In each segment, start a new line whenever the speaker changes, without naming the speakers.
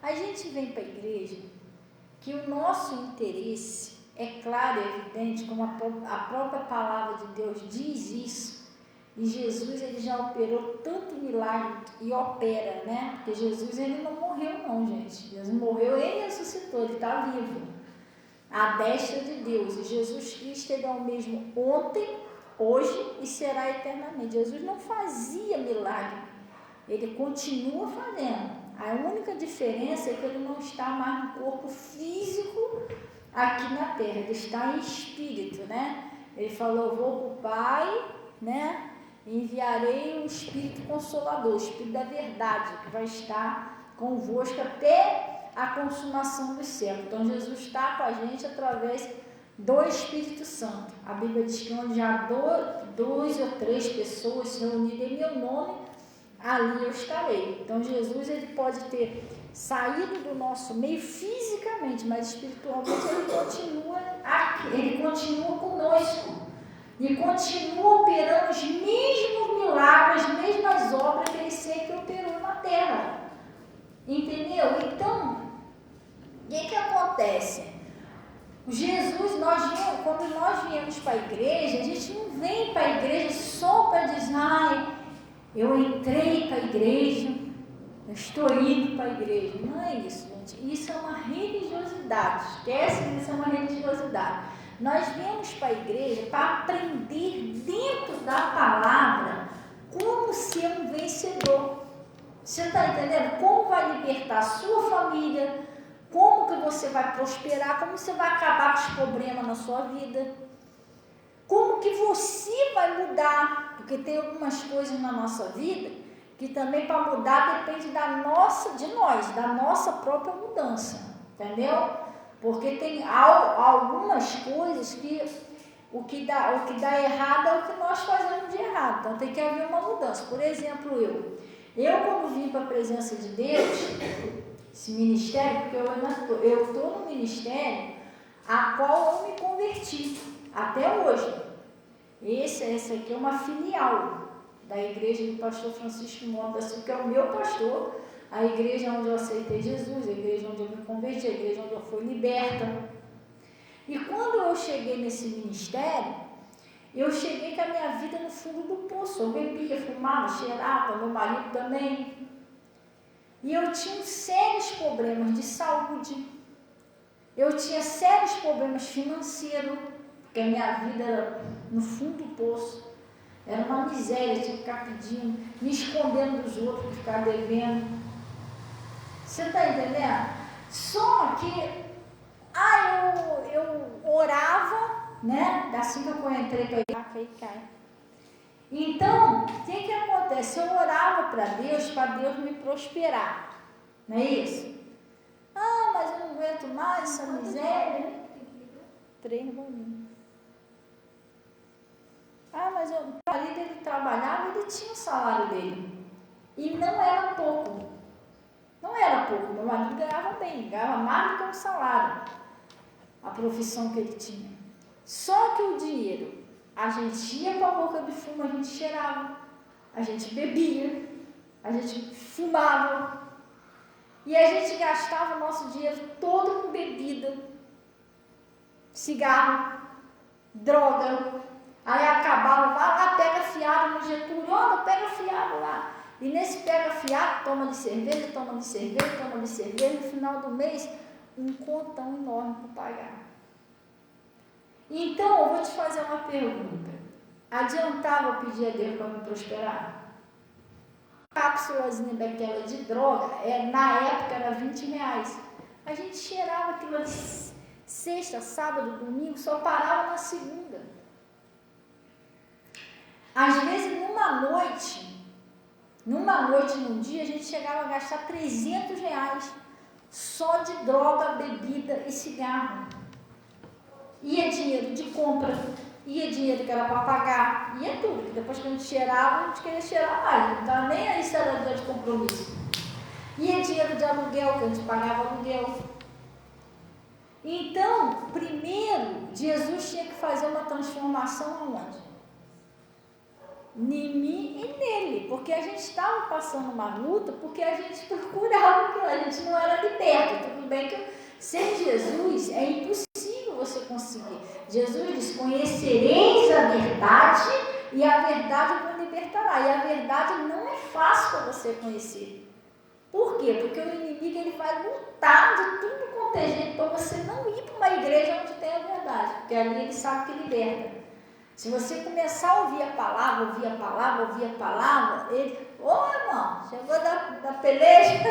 A gente vem para a igreja que o nosso interesse é claro e evidente, como a própria palavra de Deus diz isso, e Jesus ele já operou tanto milagre e opera, né? Porque Jesus ele não morreu não, gente. Jesus morreu, ele ressuscitou, ele está vivo, à destra de Deus. E Jesus Cristo ele é o mesmo ontem, hoje e será eternamente. Jesus não fazia milagre, ele continua fazendo. A única diferença é que ele não está mais no corpo físico aqui na terra, ele está em espírito, né? Ele falou, vou para o Pai, né? Enviarei o Espírito Consolador, o Espírito da verdade, que vai estar convosco até a consumação dos séculos. Então Jesus está com a gente através do Espírito Santo. A Bíblia diz que onde há dois ou três pessoas se reunidas em meu nome, ali eu estarei. Então Jesus ele pode ter saído do nosso meio fisicamente, mas espiritualmente ele continua aqui, ele continua conosco e continua operando os mesmos milagres, as mesmas obras que ele sempre operou na terra. Entendeu? Então, o que acontece? Jesus, quando nós viemos para a igreja, a gente não vem para a igreja só para dizer, eu entrei para a igreja, eu estou indo para a igreja. Não é isso, gente. Isso é uma religiosidade. Esquece que isso é uma religiosidade. Nós viemos para a igreja para aprender dentro da palavra como ser um vencedor. Você está entendendo? Como vai libertar a sua família, como que você vai prosperar, como você vai acabar com os problemas na sua vida, como que você vai mudar, porque tem algumas coisas na nossa vida que também para mudar depende de nós, da nossa própria mudança, entendeu? Porque tem algumas coisas que o que dá errado é o que nós fazemos de errado, então tem que haver uma mudança. Por exemplo, eu quando vim para a presença de Deus, esse ministério, porque eu estou no ministério a qual eu me converti até hoje. Esse aqui é uma filial da igreja do pastor Francisco Montes, que é o meu pastor, a igreja onde eu aceitei Jesus, a igreja onde eu me converti, a igreja onde eu fui liberta. E quando eu cheguei nesse ministério, eu cheguei com a minha vida no fundo do poço. Eu bebia, fumava, cheirava, meu marido também. E eu tinha sérios problemas de saúde. Eu tinha sérios problemas financeiros, porque a minha vida era no fundo do poço. Era uma miséria, eu tinha que ficar pedindo, me escondendo dos outros, ficar devendo. Você está entendendo? Só que eu orava, né? Assim que eu entrei para a cai. Então, o que acontece? Eu orava para Deus me prosperar. Não é isso? Mas eu não aguento mais essa miséria. 3 bolinhos. Mas o marido dele trabalhava, ele tinha o salário dele. E não era pouco. Não era pouco. Meu marido ganhava bem, ganhava mais do que um salário. A profissão que ele tinha. Só que o dinheiro, a gente ia para a boca de fumo, a gente cheirava, a gente bebia, a gente fumava. E a gente gastava o nosso dinheiro todo com bebida, cigarro, droga. Aí acabava, vai lá, pega fiado no Getúlio, pega fiado lá. E nesse pega fiado, toma de cerveja, no final do mês, um contão enorme para pagar. Então, eu vou te fazer uma pergunta. Adiantava eu pedir a Deus para me prosperar? Cápsulazinha daquela de droga, na época era R$20. A gente cheirava aquilo de sexta, sábado, domingo, só parava na segunda. Às vezes, num dia, a gente chegava a gastar R$300 só de droga, bebida e cigarro. Ia dinheiro de compra, ia dinheiro que era para pagar, ia tudo. Depois que a gente cheirava, a gente queria cheirar mais, não estava nem aí se era dia de compromisso. Ia dinheiro de aluguel, que a gente pagava aluguel. Então, primeiro, Jesus tinha que fazer uma transformação aonde? Em mim e nele, porque a gente estava passando uma luta, porque a gente procurava, a gente não era de Tudo bem que sem Jesus é impossível você conseguir. Jesus diz: conhecereis a verdade e a verdade vos libertará. E a verdade não é fácil para você conhecer. Por quê? Porque o inimigo ele vai lutar de tudo quanto é jeito para você não ir para uma igreja onde tem a verdade, porque ali ele sabe que liberta. Se você começar a ouvir a palavra, ele... Ô, irmão, chegou da peleja?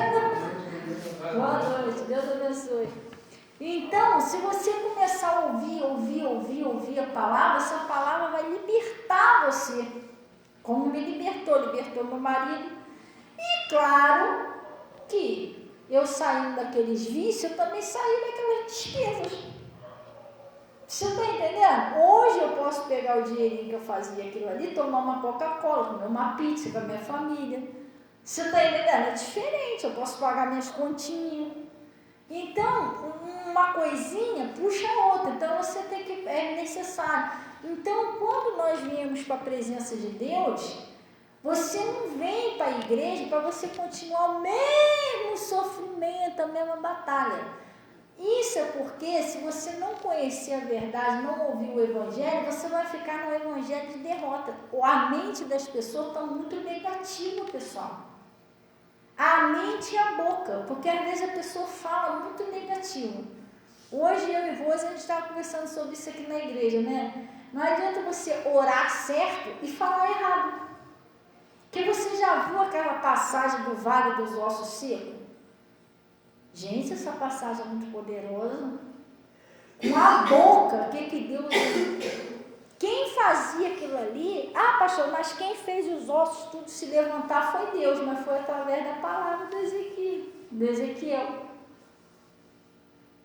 Boa noite, Deus abençoe. Então, se você começar a ouvir a palavra, essa palavra vai libertar você. Como me libertou meu marido. E claro que eu saindo daqueles vícios, eu também saí daquelas despesas. Você está entendendo? Hoje eu posso pegar o dinheirinho que eu fazia aquilo ali, tomar uma Coca-Cola, comer uma pizza com a minha família. Você está entendendo? É diferente, eu posso pagar minhas continhas. Então, uma coisinha puxa a outra, então você tem que, é necessário. Então, quando nós viemos para a presença de Deus, você não vem para a igreja para você continuar o mesmo sofrimento, a mesma batalha. Isso é porque, se você não conhecer a verdade, não ouvir o evangelho, você vai ficar no evangelho de derrota. A mente das pessoas está muito negativa, pessoal. A mente e a boca, porque às vezes a pessoa fala muito negativo. Hoje eu e Rose, a gente estava conversando sobre isso aqui na igreja, né? Não adianta você orar certo e falar errado. Porque você já viu aquela passagem do Vale dos Ossos Secos? Gente, essa passagem é muito poderosa. Com a boca, o que Deus... Quem fazia aquilo ali... Ah, pastor, mas quem fez os ossos tudo se levantar foi Deus, mas foi através da palavra do Ezequiel.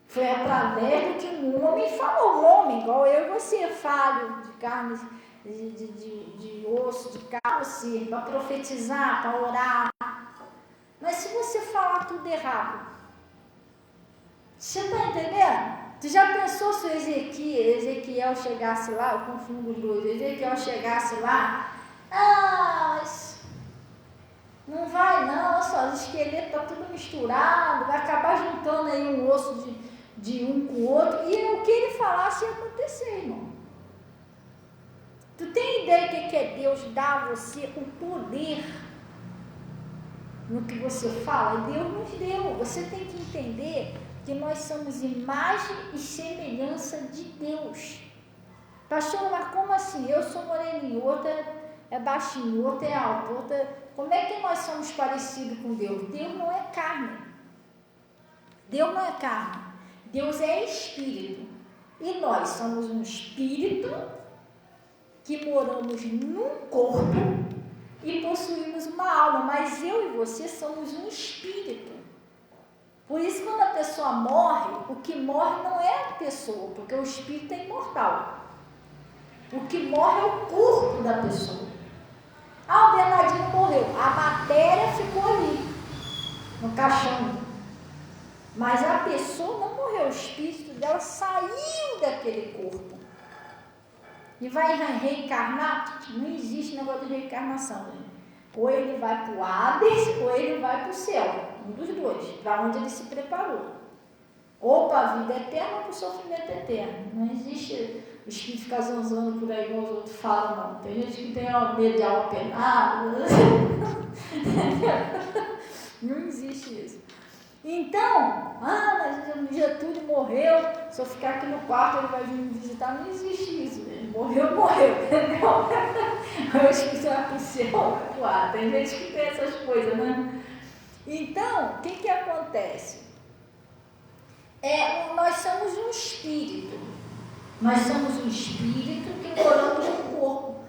Foi através do que um homem falou. Um homem, igual eu e você, falho de carne, de osso, de carne, assim, para profetizar, para orar. Mas se você falar tudo errado, você está entendendo? Tu já pensou se o Ezequiel chegasse lá, eu confundo os dois, Ezequiel chegasse lá, mas não vai não, olha só, os esqueletos estão tudo misturado, vai acabar juntando aí um osso de um com o outro, e o que ele falasse ia acontecer, irmão. Tu tem ideia do que é Deus dar a você o poder no que você fala? Deus nos deu, você tem que entender que nós somos imagem e semelhança de Deus. Pastor, mas como assim? Eu sou moreninho, outra é baixinho, outra é alto, outra... Como é que nós somos parecidos com Deus? Deus não é carne. Deus não é carne. Deus é espírito. E nós somos um espírito que moramos num corpo e possuímos uma alma, mas eu e você somos um espírito. Por isso, quando a pessoa morre, o que morre não é a pessoa, porque o espírito é imortal. O que morre é o corpo da pessoa. Ah, o Bernardinho morreu. A matéria ficou ali, no caixão. Mas a pessoa não morreu, o espírito dela saiu daquele corpo. E vai reencarnar? Não existe negócio de reencarnação, né? Ou ele vai para o Hades, ou ele vai para o céu. Um dos dois, para onde ele se preparou. Ou para a vida eterna, ou para o sofrimento eterno. Não existe o espírito ficar zanzando por aí, como os outros falam, não. Tem gente que tem medo de alma penada. Não existe isso. Então, mas o Getúlio morreu, se eu ficar aqui no quarto ele vai vir me visitar. Não existe isso, ele morreu, entendeu? O espírito vai para o céu, vai para o ar. Tem gente que tem essas coisas, né? Então, o que acontece? Nós somos um espírito. Nós somos um espírito que moramos no corpo.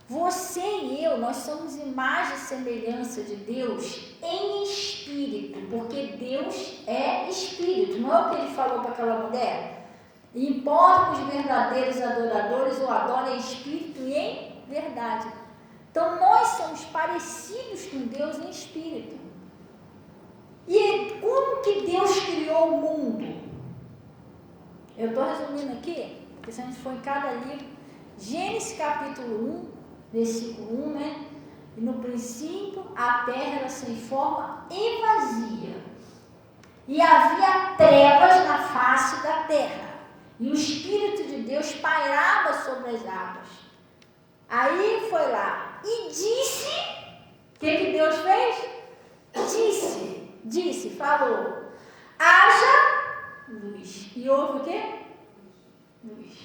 Você e eu, nós somos imagem e semelhança de Deus em espírito, porque Deus é espírito. Não é o que ele falou para aquela mulher? Importa que os verdadeiros adoradores o adorem em espírito e em verdade. Então, nós somos parecidos com Deus em espírito. E como que Deus criou o mundo? Eu estou resumindo aqui, porque se a gente for em cada livro, Gênesis capítulo 1, versículo 1, né? E no princípio a terra era sem forma e vazia. e havia trevas na face da terra, e o Espírito de Deus pairava sobre as águas. Aí foi lá e disse, o que Deus fez? Disse, falou, haja luz. E houve o quê? Luz.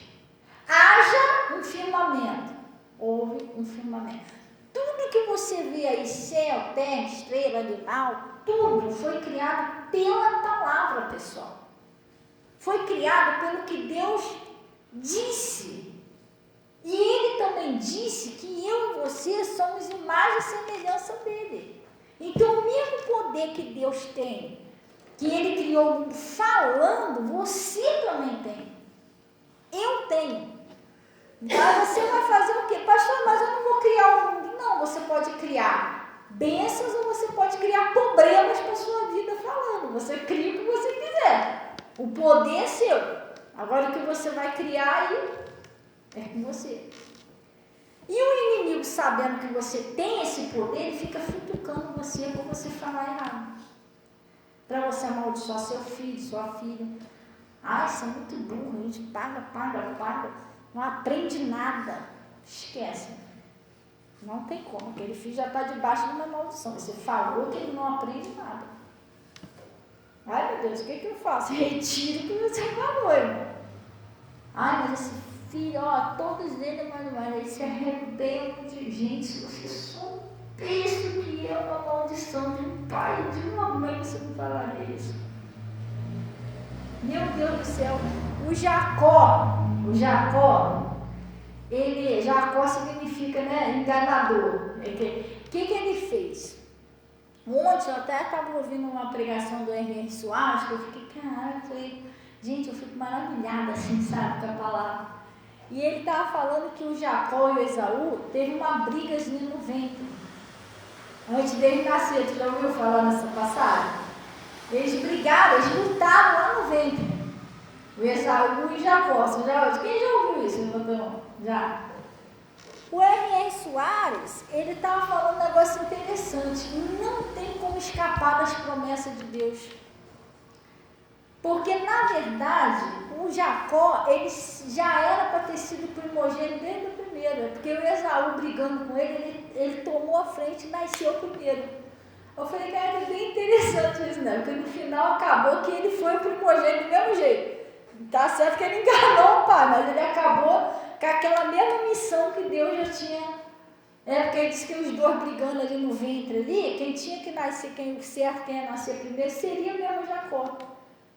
Haja um firmamento. Houve um firmamento. Tudo que você vê aí, céu, terra, estrela, animal, tudo foi criado pela palavra, pessoal. Foi criado pelo que Deus disse. E Ele também disse que eu e você somos imagem e semelhança dEle. Então, o mesmo poder que Deus tem, que Ele criou o mundo falando, você também tem. Eu tenho. Mas você vai fazer o quê? Pastor, mas eu não vou criar o mundo. Não, você pode criar bênçãos ou você pode criar problemas para a sua vida falando. Você cria o que você quiser. O poder é seu. Agora o que você vai criar aí é com você. E o inimigo, sabendo que você tem esse poder, ele fica futucando você para você falar errado. Para você amaldiçoar seu filho, sua filha. Ah, isso é muito burro, a gente paga. Não aprende nada. Esquece. Não tem como. Aquele filho já está debaixo de uma maldição. Você falou que ele não aprende nada. Ai, meu Deus, o que eu faço? Retiro o que você falou, irmão. Ai, mas esse filho, ó, todos eles, mas eles se arrebentam de gente. Se você soubesse o que é uma maldição de um pai e de uma mãe, você não falaria isso. Meu Deus do céu. O Jacó, Jacó significa, né, enganador. O que ele fez? Ontem eu até estava ouvindo uma pregação do R.R. Soares, que eu fiquei, gente, eu fico maravilhada assim, sabe, com a palavra. E ele estava falando que o Jacó e o Esaú teve uma brigazinha no ventre. Antes dele nascer, tu já ouviu falar nessa passagem? Eles brigaram, eles lutaram lá no ventre. O Esaú e Jacó. Quem já ouviu isso? Já. O R.R. Soares, ele estava falando um negócio interessante. Não tem como escapar das promessas de Deus. Porque, na verdade, o Jacó, ele já era para ter sido primogênito desde o primeiro. Porque o Esaú, brigando com ele tomou a frente e nasceu primeiro. Eu falei, cara, é bem interessante isso, né? Porque no final acabou que ele foi primogênito do mesmo jeito. Tá certo que ele enganou o pai, mas ele acabou com aquela mesma missão que Deus já tinha. Porque ele disse que os dois brigando ali no ventre ali, quem tinha que nascer, quem ia nascer primeiro, seria mesmo Jacó.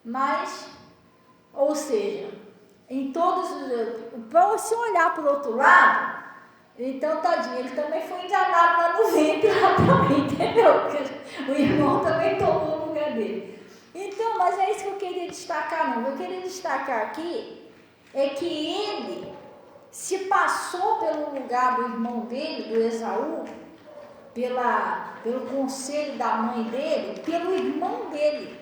Mas, ou seja, em todos os... Para você olhar para o outro lado, então, tadinho, ele também foi enganado lá no ventre, lá também, entendeu? Porque o irmão também tomou o lugar dele. Então, mas é isso que eu queria destacar, não. Eu queria destacar aqui é que ele se passou pelo lugar do irmão dele, do Esaú, pelo conselho da mãe dele, pelo irmão dele,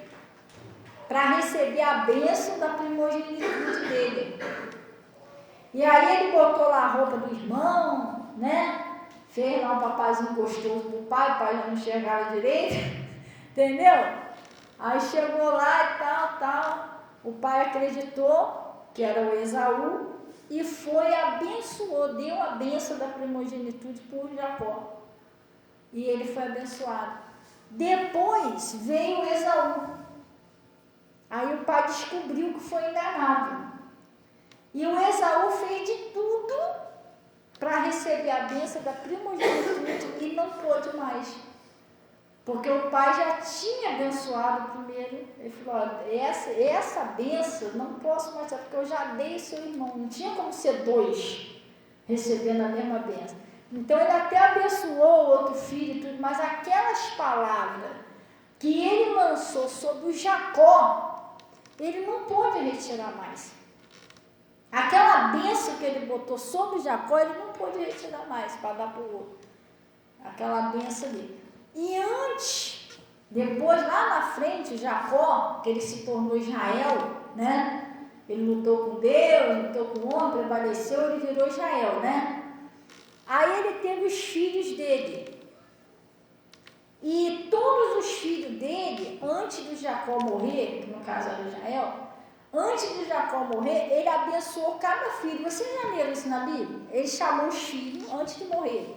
para receber a bênção da primogenitura dele. E aí ele botou lá a roupa do irmão, né? Fez lá um papazinho gostoso pro pai, o pai já não enxergava direito, entendeu? Aí chegou lá e tal, o pai acreditou que era o Esaú e foi, abençoou, deu a bênção da primogenitura por Jacó. E ele foi abençoado. Depois veio o Esaú. Aí o pai descobriu que foi enganado. E o Esaú fez de tudo para receber a bênção da primogenitura e não pôde mais. Porque o pai já tinha abençoado primeiro. Ele falou, essa bênção não posso mais, porque eu já dei o seu irmão. Não tinha como ser dois recebendo a mesma bênção. Então ele até abençoou o outro filho e tudo, mas aquelas palavras que ele lançou sobre o Jacó, ele não pôde retirar mais. Aquela bênção que ele botou sobre Jacó, ele não pôde retirar mais para dar para o outro. Aquela bênção dele. E antes, depois, lá na frente, Jacó, que ele se tornou Israel, né? Ele lutou com Deus, lutou com o homem, prevaleceu, ele virou Israel, né? Aí ele teve os filhos dele. E todos os filhos dele, antes de Jacó morrer, que no caso era Israel, antes de Jacó morrer, ele abençoou cada filho. Vocês já leram isso na Bíblia? Ele chamou os filhos antes de morrer.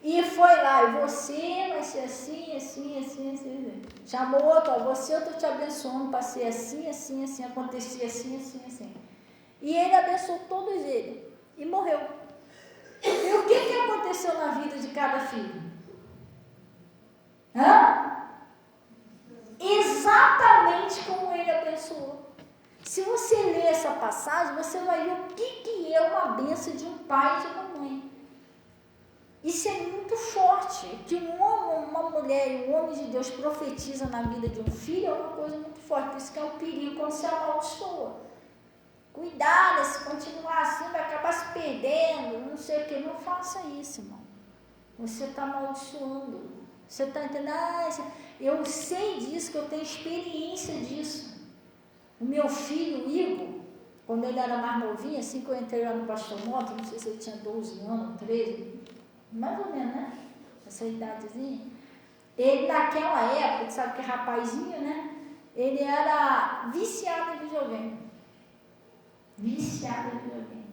E foi lá, e você vai ser assim, assim, assim, assim. Chamou outro, ó, você eu estou te abençoando para ser assim, assim, assim, acontecer assim, assim, assim. E ele abençoou todos eles. E morreu. E o que aconteceu na vida de cada filho? Exatamente como ele abençoou. Se você ler essa passagem, você vai ver o que é uma bênção de um pai e de uma mãe. Isso é muito forte, que um homem, uma mulher e um homem de Deus profetiza na vida de um filho é uma coisa muito forte, por isso que é um perigo quando você amaldiçoa. Cuidado, se continuar assim vai acabar se perdendo, não sei o que, não faça isso, irmão. Você está amaldiçoando, você está entendendo? Eu sei disso, que eu tenho experiência disso. O meu filho, Igor, quando ele era mais novinho, assim que eu entrei lá no Pastor Mota, não sei se ele tinha 12 anos, 13, mais ou menos, né? Essa idadezinha. Ele, naquela época, sabe que é rapazinho, né? Ele era viciado em videogame. Viciado em videogame.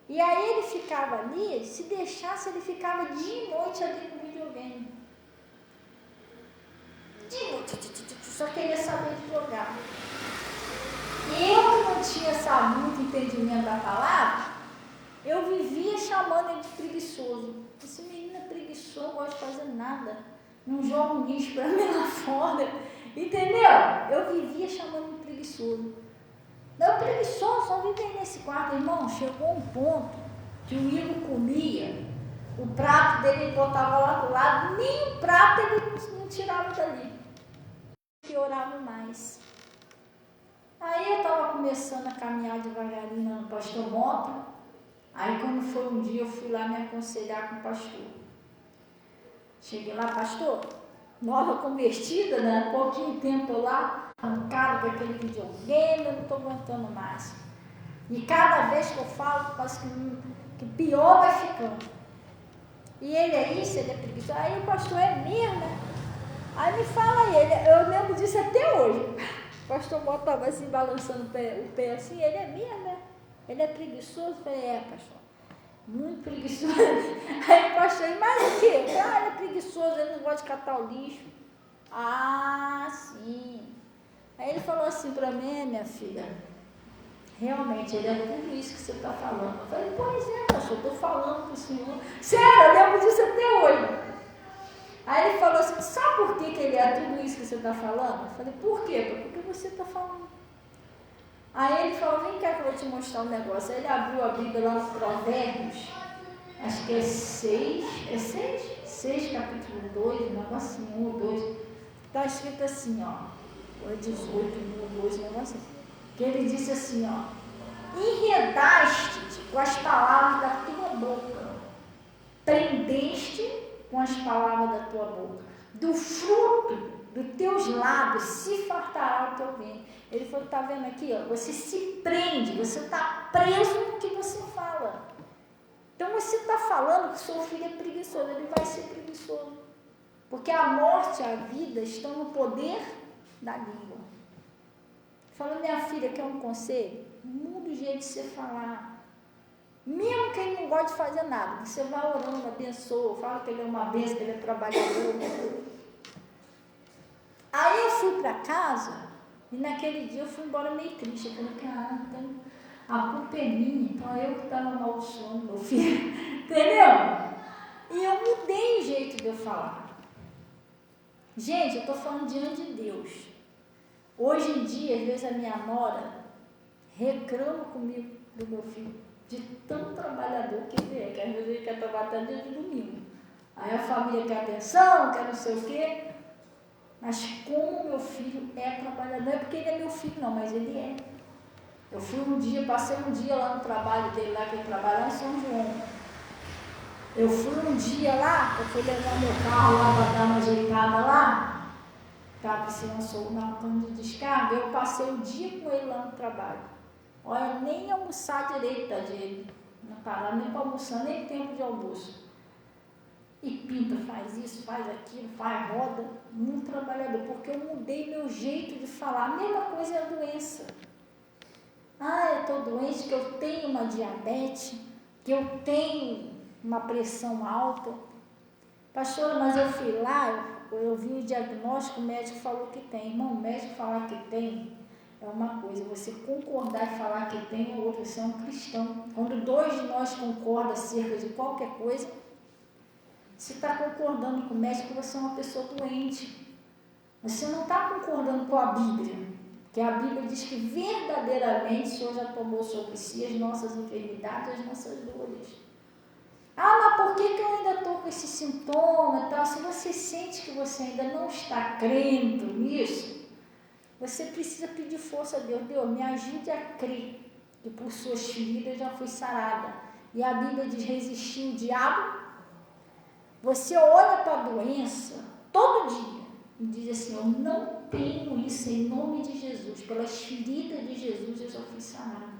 E aí ele ficava ali, se deixasse, ele ficava dia e noite ali no videogame. Dia e noite, só queria saber de jogar. E eu que não tinha muito entendimento da palavra, eu vivia chamando ele de preguiçoso. Esse menino é preguiçoso, não gosta de fazer nada. Não joga um lixo para mim lá fora. Entendeu? Eu vivia chamando ele de preguiçoso. Não, preguiçoso, só vive aí nesse quarto. Irmão, chegou um ponto que o Igor comia, o prato dele ele botava lá do lado, nem o prato ele não tirava dali. Piorava mais. Aí eu estava começando a caminhar devagarinho no Pastor Mota. Aí quando foi um dia eu fui lá me aconselhar com o pastor. Cheguei lá, pastor, nova convertida, né? Pouquinho tempo lá, arrancado com aquele videogame, eu não estou aguentando mais. E cada vez que eu falo, parece que pior vai ficando. E ele é isso, ele é preguiçoso. Aí o pastor é mesmo, né? Aí me fala ele, eu lembro disso até hoje. O pastor botava assim, balançando o pé assim, ele é mesmo, né? Ele é preguiçoso? Eu falei, pastor, muito preguiçoso. Aí o pastor, mas o quê? Ele é preguiçoso, ele não gosta de catar o lixo. Ah, sim. Aí ele falou assim para mim, minha filha, realmente, ele é tudo isso que você está falando. Eu falei, pois é, pastor, eu estou falando para o senhor. Sério, eu lembro disso até hoje. Aí ele falou assim, sabe por que ele é tudo isso que você está falando? Eu falei, por quê? Porque você está falando. Aí ele falou, vem cá que eu vou te mostrar um negócio. Aí ele abriu a Bíblia lá no Provérbios, acho que é 6, 6 capítulo 2, um negocinho, 1 ou 2. Está escrito assim, ó, ou é 18, 1 ou 2, um negocinho. Que ele disse assim, ó, enredaste-te com as palavras da tua boca, prendeste com as palavras da tua boca, do fruto dos teus lábios se fartará o teu ventre. Ele falou, está vendo aqui, ó, você se prende, você está preso no que você fala. Então você está falando que seu filho é preguiçoso, ele vai ser preguiçoso. Porque a morte e a vida estão no poder da língua. Fala, minha filha, quer um conselho? Muda o jeito de você falar. Mesmo que ele não gosta de fazer nada, você vai orando, abençoa, fala que ele é uma bênção, que ele é trabalhador. Aí eu fui para casa e naquele dia eu fui embora meio triste. Eu falei, cara, então, a culpa é minha, então eu que estava amaldiçoando meu filho. Entendeu? E eu mudei o jeito de eu falar. Gente, eu estou falando diante de Deus. Hoje em dia, às vezes a minha nora reclama comigo do meu filho, de tão trabalhador que ele é, que às vezes ele quer trabalhar até dia de domingo. Aí a família quer atenção, quer não sei o quê. Mas como meu filho é trabalhador, não é porque ele é meu filho não, mas ele é. Eu fui um dia, passei um dia lá no trabalho dele, lá que ele trabalha lá em São João. Eu fui um dia lá, eu fui levar meu carro lá para dar uma ajeitada lá, estava precisando na cama de descarga, eu passei o dia com ele lá no trabalho. Olha, nem almoçar direito dele, não parava nem para almoçar, nem tempo de almoço. e pinta, faz isso, faz aquilo, faz roda, muito trabalhador, porque eu mudei meu jeito de falar. A mesma coisa é a doença. Eu estou doente, que eu tenho uma diabetes, que eu tenho uma pressão alta. Pastora, mas eu fui lá, eu vi o diagnóstico, o médico falou que tem. Irmão, o médico falar que tem é uma coisa, você concordar e falar que tem é outra, você é um cristão. Quando dois de nós concordam acerca de qualquer coisa, você está concordando com o médico que você é uma pessoa doente. Você não está concordando com a Bíblia, que a Bíblia diz que verdadeiramente o Senhor já tomou sobre si as nossas enfermidades, as nossas dores. Mas por que eu ainda estou com esse sintoma? Então, se você sente que você ainda não está crendo nisso, você precisa pedir força a Deus. Deus, me ajude a crer que por suas feridas já fui sarada. E a Bíblia diz, resistir o diabo. Você olha para a doença todo dia e diz assim, eu não tenho isso em nome de Jesus. Pelas feridas de Jesus eu já fui sarada.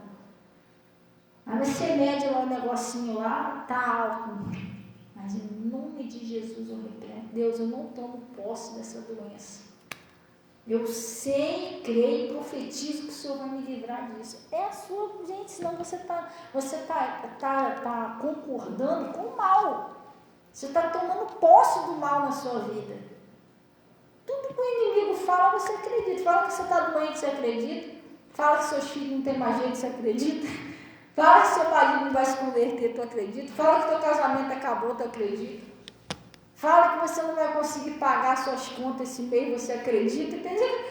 Aí você mede lá o negocinho lá, está alto. Mas em nome de Jesus eu repreendo. Deus, eu não tomo posse dessa doença. Eu sei, creio, profetizo que o Senhor vai me livrar disso. É a sua, gente, senão você tá concordando com o mal. Você está tomando posse do mal na sua vida. Tudo que o inimigo fala, você acredita. Fala que você está doente, você acredita. Fala que seus filhos não têm mais jeito, você acredita. Fala que seu marido não vai se converter, tu acredita. Fala que teu casamento acabou, tu acredita. Fala que você não vai conseguir pagar suas contas esse mês, você acredita. Entendeu?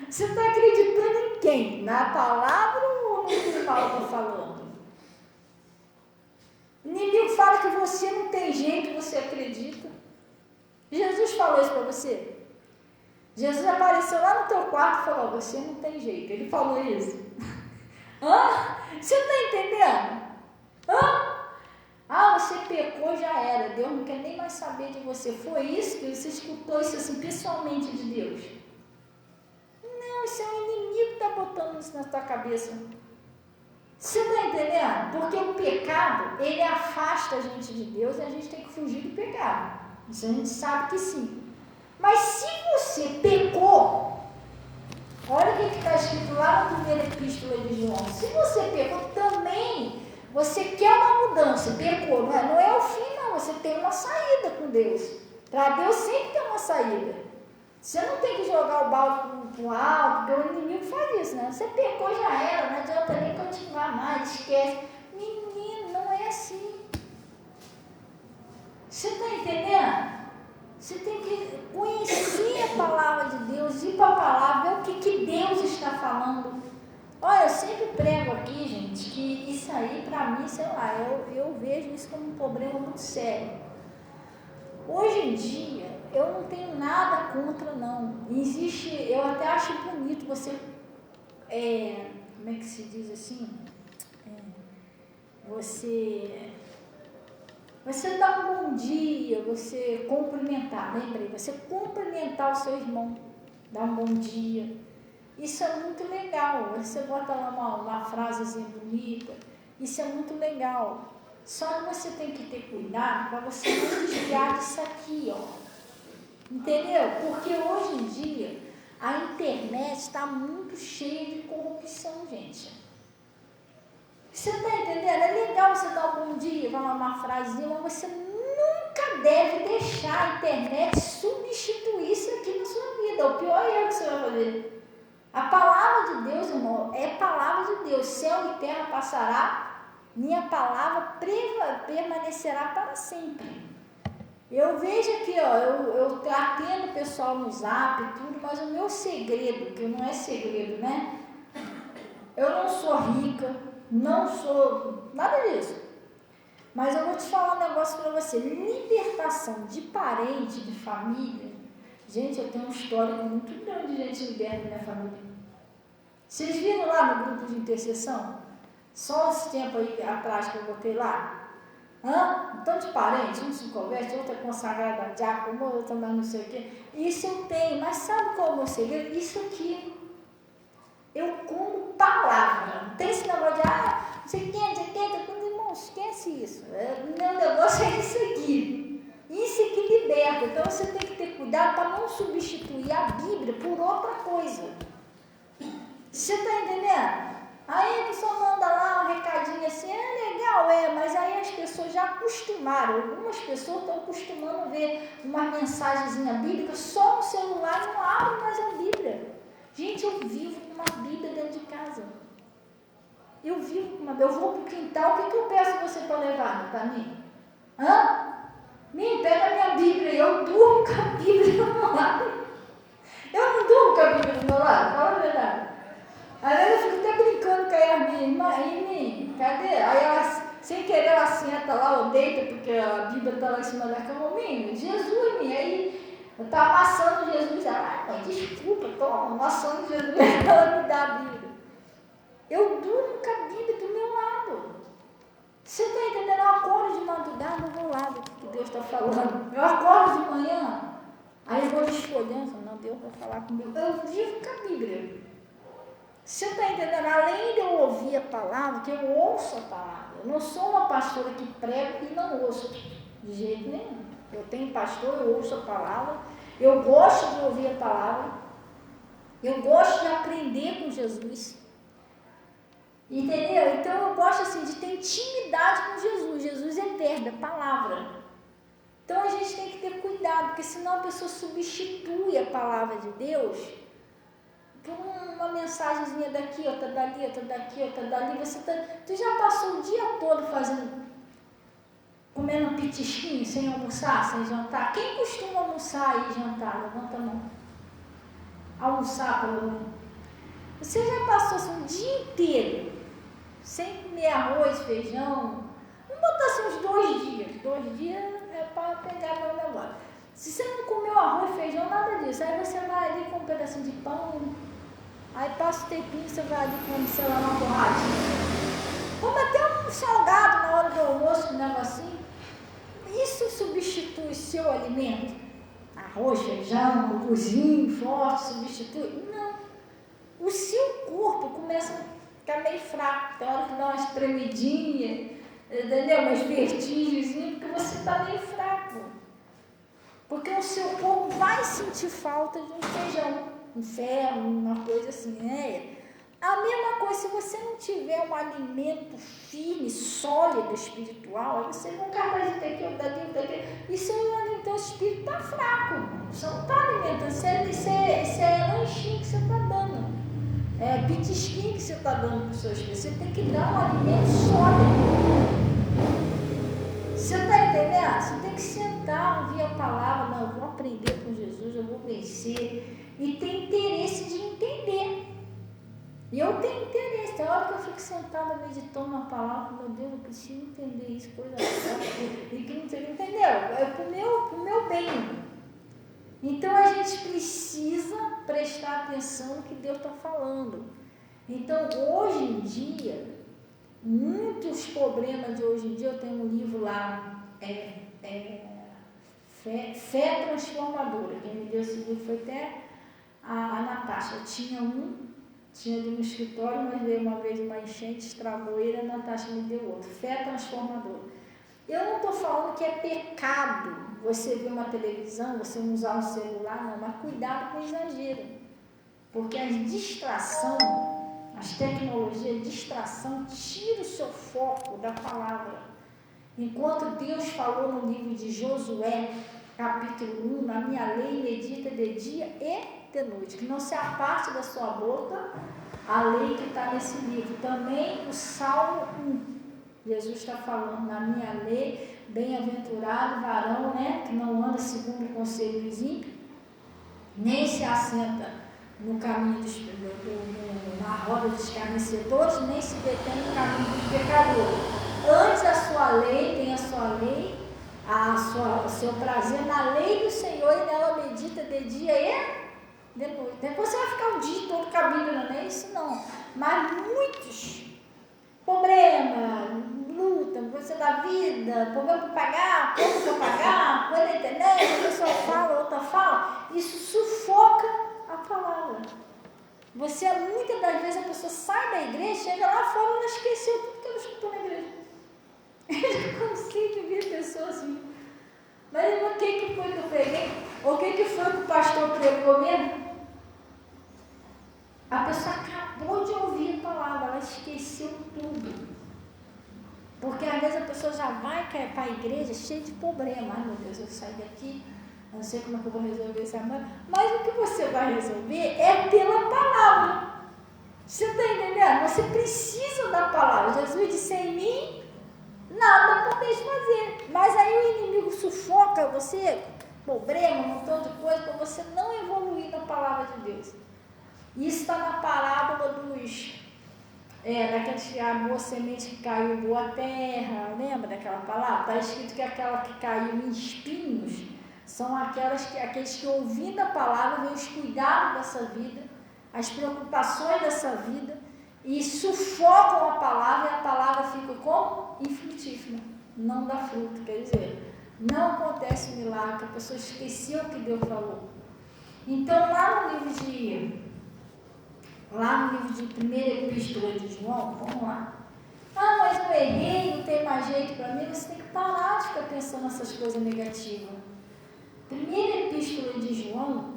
Você está acreditando em quem? Na palavra ou no que o mal está falando? O inimigo fala que você não tem jeito, você acredita. Jesus falou isso para você. Jesus apareceu lá no teu quarto e falou, você não tem jeito. Ele falou isso. Você não está entendendo? Você pecou, já era. Deus não quer nem mais saber de você. Foi isso que você escutou isso assim, pessoalmente de Deus? Não, isso é o inimigo que está botando isso na tua cabeça. Você está entendendo? Porque o pecado, ele afasta a gente de Deus e a gente tem que fugir do pecado. Isso a gente sabe que sim. Mas se você pecou, olha o que está escrito lá na primeira epístola de João. Se você pecou também, você quer uma mudança, pecou, não é o fim não, você tem uma saída com Deus. Para Deus sempre tem uma saída. Você não tem que jogar o balde para o alto, porque o inimigo faz isso, né? Você pecou, já era, não adianta nem continuar mais, esquece. Menino, não é assim. Você está entendendo? Você tem que conhecer a palavra de Deus, ir para a palavra, ver o que Deus está falando. Olha, eu sempre prego aqui, gente, que isso aí, para mim, sei lá, eu vejo isso como um problema muito sério. Hoje em dia, eu não tenho nada contra, não. Existe, eu até acho bonito você, como é que se diz assim? Você dá um bom dia, você cumprimentar, lembrei, você cumprimentar o seu irmão, dar um bom dia. Isso é muito legal, você bota lá uma frasezinha bonita, isso é muito legal. Só que você tem que ter cuidado para você não desviar disso aqui, entendeu? Porque hoje em dia a internet está muito cheia de corrupção, gente. Você está entendendo? É legal você dar um bom dia, falar uma frasinha, mas você nunca deve deixar a internet substituir isso aqui na sua vida. O pior erro que você vai fazer. A palavra de Deus, irmão, é palavra de Deus. Céu e terra passará, minha palavra permanecerá para sempre. Eu vejo aqui, eu atendo o pessoal no Zap e tudo, mas o meu segredo, que não é segredo, né? Eu não sou rica, não sou nada disso. Mas eu vou te falar um negócio para você. Libertação de parente, de família. Gente, eu tenho uma história muito grande de gente liberta da minha família. Vocês viram lá no grupo de intercessão? Só esse tempo aí atrás que eu botei lá? Então de parente, um se converte, outro é consagrado a diácono, outro mais não sei o quê. Isso eu tenho, mas sabe qual é o meu segredo? Isso aqui. Eu como palavra. Não tem esse negócio de, não sei o quê, irmão, esquece isso. Meu negócio é isso aqui. Isso Você está entendendo? Aí a pessoa manda lá um recadinho assim, é legal, mas aí as pessoas já acostumaram, algumas pessoas estão acostumando a ver uma mensagenzinha bíblica só no celular, não abre mais a Bíblia. Gente, eu vivo com uma Bíblia dentro de casa. Eu vou para o quintal, o que eu peço você para levar para mim? Pega a minha Bíblia, eu durmo com a Bíblia do meu lado. Eu não durmo com a Bíblia do meu lado, fala a verdade. Às vezes eu fico até brincando com a Yasmin, cadê? Aí ela, sem querer, ela senta lá ou deita, porque a Bíblia está lá em cima da cama. Jesus, aí eu estou amassando Jesus. Ela, mãe, desculpa, estou amassando Jesus. Ela me dá a Bíblia. Eu durmo com a Bíblia do meu lado. Você está entendendo? Eu acordo de madrugada, eu vou lá do que Deus está falando. Eu acordo de manhã, aí eu vou escolhendo, não, Deus vai falar comigo. Eu vivo com a Bíblia. Você está entendendo? Além de eu ouvir a palavra, que eu ouço a palavra. Eu não sou uma pastora que prega e não ouço de jeito nenhum. Eu tenho pastor, eu ouço a palavra. Eu gosto de ouvir a palavra. Eu gosto de aprender com Jesus. Entendeu? Então eu gosto assim de ter intimidade com Jesus. Jesus é verbo, é palavra. Então a gente tem que ter cuidado, porque senão a pessoa substitui a palavra de Deus por uma mensagenzinha daqui, outra dali, outra daqui, outra dali. Tu já passou o dia todo comendo pitisquinho, sem almoçar, sem jantar? Quem costuma almoçar e jantar? Levanta a mão. Almoçar, pelo menos. Você já passou assim, um dia inteiro sem comer arroz, feijão? Vamos botar assim uns 2 dias. 2 dias é para pegar meu negócio. Se você não comeu arroz, feijão, nada disso. Aí você vai ali com um pedacinho de pão. Aí passa o tempinho, você vai ali com, sei lá, uma borrachinha. Come até um salgado na hora do almoço, um negocinho. Isso substitui seu alimento? Arroz, feijão, um cozinho forte, substitui? Não. O seu corpo começa a ficar meio fraco. Tem hora que dá umas tremidinhas, entendeu? Umas vertigens, porque você está meio fraco. Porque o seu corpo vai sentir falta de um feijão, um ferro, uma coisa assim, A mesma coisa, se você não tiver um alimento firme, sólido, espiritual, aí você nunca vai ter aqui, daqui. Isso é, então o espírito está fraco, você não está alimentando, isso é lanchinho que você está dando, é pitisquinho que você está dando para o seu espírito, você tem que dar um alimento sólido. Você está entendendo? Você tem que sentar, ouvir a palavra, não, eu vou aprender com Jesus, eu vou vencer, e ter interesse de entender. E eu tenho interesse, tem hora que eu fico sentada meditando na palavra, meu Deus, eu preciso entender isso, coisa e que não sei, entendeu? É pro meu bem. Então a gente precisa prestar atenção no que Deus está falando. Então hoje em dia, muitos problemas de hoje em dia, eu tenho um livro lá, Fé Transformadora, quem me deu esse livro foi até a Natasha. Tinha ali no escritório, mas veio uma vez uma enchente, estragou ele, a Natasha me deu outro, Fé Transformadora. Eu não estou falando que é pecado você ver uma televisão, você usar um celular, não, mas cuidado com o exagero, porque a distração, as tecnologias, a distração tira o seu foco da palavra. Enquanto Deus falou no livro de Josué, capítulo 1, na minha lei medita de dia e de noite, que não se aparte da sua boca a lei que está nesse livro. Também o Salmo 1, Jesus está falando, na minha lei, bem-aventurado varão, que não anda segundo o conselho dos ímpios, nem se assenta no caminho na roda dos escarnecedores, nem se detém no caminho dos pecadores. Antes a sua lei, tem a sua lei, o seu prazer na lei do Senhor, e nela medita de dia e de noite. Depois você vai ficar o dia todo com a Bíblia, não é isso não. Mas muitos problemas, luta, coisa da vida, problema para pagar, conta para pagar, coisa da internet, a pessoa fala, outra fala, isso sufoca a palavra. Muitas das vezes a pessoa sai da igreja, chega lá fora e ela esqueceu tudo que ela escutou na igreja. Eu não consigo ver pessoas assim. Mas o que foi que eu preguei? O que foi que o pastor pregou mesmo? A pessoa acabou esqueceu tudo. Porque às vezes a pessoa já vai para a igreja cheia de problema. Ai meu Deus, eu saio daqui, eu não sei como é que eu vou resolver essa semana. Mas o que você vai resolver é pela palavra. Você está entendendo? Você precisa da palavra. Jesus disse: em mim nada podeis fazer. Mas aí o inimigo sufoca você, problema, um montão de coisa, para você não evoluir na palavra de Deus. Isso está na parábola daqueles que a boa semente que caiu em boa terra. Lembra daquela palavra? Está escrito que aquela que caiu em espinhos são aqueles que ouvindo a palavra, veem os cuidados dessa vida, as preocupações dessa vida, e sufocam a palavra, e a palavra fica como? Infrutífera, não dá fruto. Quer dizer, não acontece milagre, a pessoa esqueceu o que Deus falou. Então, lá no livro de primeira epístola de João, vamos lá. Ah, mas eu errei, não tem mais jeito para mim. Você tem que parar de ficar pensando nessas coisas negativas. Primeira epístola de João,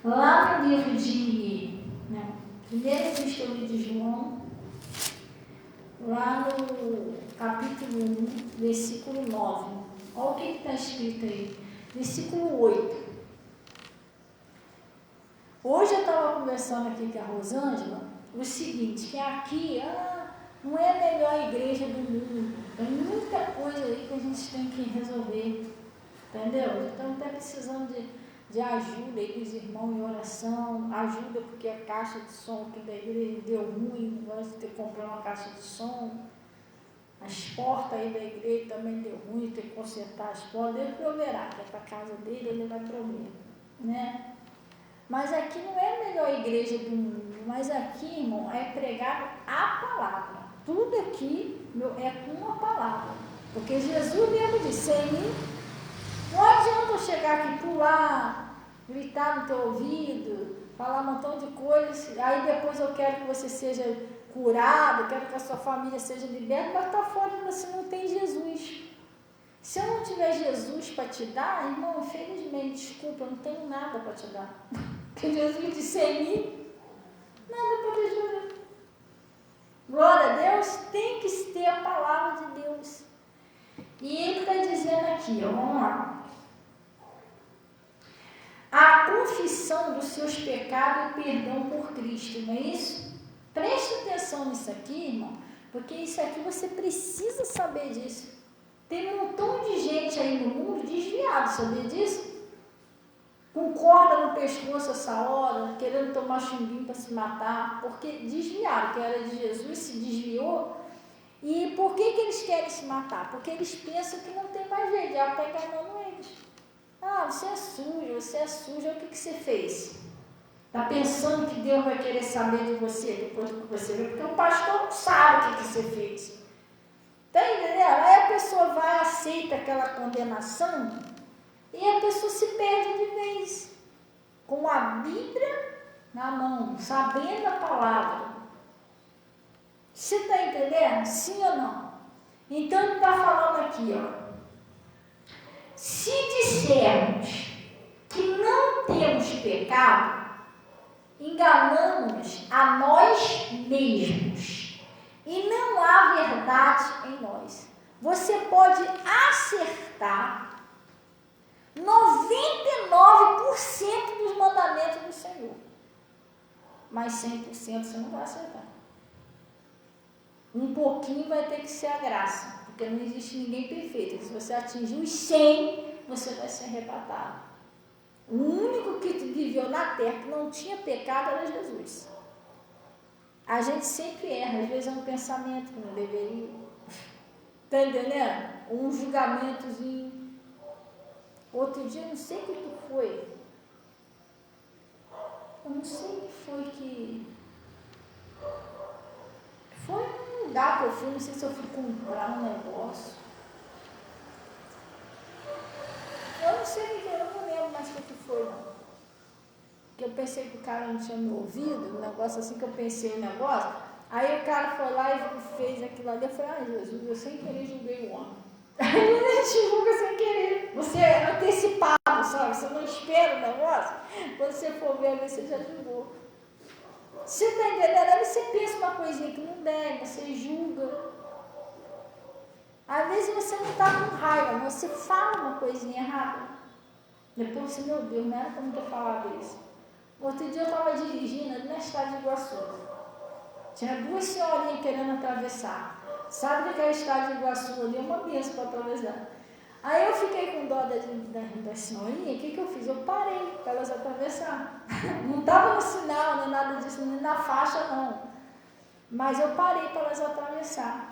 lá no livro primeira epístola de João, lá no capítulo 1, versículo 9. Olha o que está escrito aí. Versículo 8. Hoje eu estava conversando aqui com a Rosângela o seguinte, que aqui não é a melhor igreja do mundo. Tem muita coisa aí que a gente tem que resolver. Entendeu? Estamos até precisando de ajuda aí dos irmãos em oração, ajuda porque a caixa de som aqui da igreja deu ruim, nós ter que comprar uma caixa de som. As portas aí da igreja também deu ruim, tem que consertar as portas. Deus proverá, que é para a casa dele, ele vai prover, né? Mas aqui não é a melhor igreja do mundo, mas aqui, irmão, é pregar a palavra. Tudo aqui é com uma palavra. Porque Jesus mesmo disse: em mim, não adianta eu chegar aqui, pular, gritar no teu ouvido, falar um montão de coisas, aí depois eu quero que você seja curado, quero que a sua família seja liberta, mas está fora, você não tem Jesus. Se eu não tiver Jesus para te dar, irmão, infelizmente, desculpa, eu não tenho nada para te dar. Porque Jesus disse: em mim, nada para te ajudar. Glória a Deus, tem que ter a palavra de Deus. E ele está dizendo aqui, vamos lá. A confissão dos seus pecados e o perdão por Cristo, não é isso? Preste atenção nisso aqui, irmão, porque isso aqui você precisa saber disso. Tem um montão de gente aí no mundo desviado, sabia disso? Com corda no pescoço essa hora, querendo tomar chumbinho para se matar, porque desviaram, que era de Jesus, se desviou. E por que eles querem se matar? Porque eles pensam que não tem mais jeito, já está enganando eles. Ah, você é sujo, o que você fez? Está pensando que Deus vai querer saber de você depois do que você fez? Porque o pastor não sabe o que você fez. Está entendendo? Aí a pessoa vai, aceita aquela condenação e a pessoa se perde de vez. Com a Bíblia na mão, sabendo a palavra. Você está entendendo? Sim ou não? Então ele está falando aqui, ó. Se dissermos que não temos pecado, enganamos a nós mesmos e não há verdade em nós. Você pode acertar 99% dos mandamentos do Senhor, mas 100% você não vai acertar. Um pouquinho vai ter que ser a graça, porque não existe ninguém perfeito. Se você atingir os 100, você vai ser arrebatado. O único que viveu na terra que não tinha pecado era Jesus. A gente sempre erra, às vezes é um pensamento que não deveria. Está entendendo? Um julgamentozinho. Outro dia, não sei o que foi. Eu não sei o que foi que... Foi um lugar que eu fui, não sei se eu fui comprar um negócio. Eu não sei o que, eu não lembro mais o que foi, não. Porque eu pensei que o cara não tinha me ouvido, um negócio assim que eu pensei no negócio. Aí o cara foi lá e fez aquilo ali. Eu falei: ah, Jesus, eu sem querer julguei o homem. Aí a gente julga sem querer. Você é antecipado, sabe? Você não espera o negócio. Quando você for ver, você já julgou. Você está entendendo? Aí você pensa uma coisinha que não deve, você julga. Às vezes você não está com raiva, mas você fala uma coisinha errada. Depois você, meu Deus, não era para eu ter falado isso. Outro dia eu estava dirigindo ali na estrada de Iguaçu. Tinha duas senhorinhas querendo atravessar. Sabe que aquela estrada de Iguaçu ali é uma benção para atravessar. Aí eu fiquei com dó da senhorinha, o que eu fiz? Eu parei para elas atravessar. Não estava no sinal, nem nada disso, nem na faixa não. Mas eu parei para elas atravessar.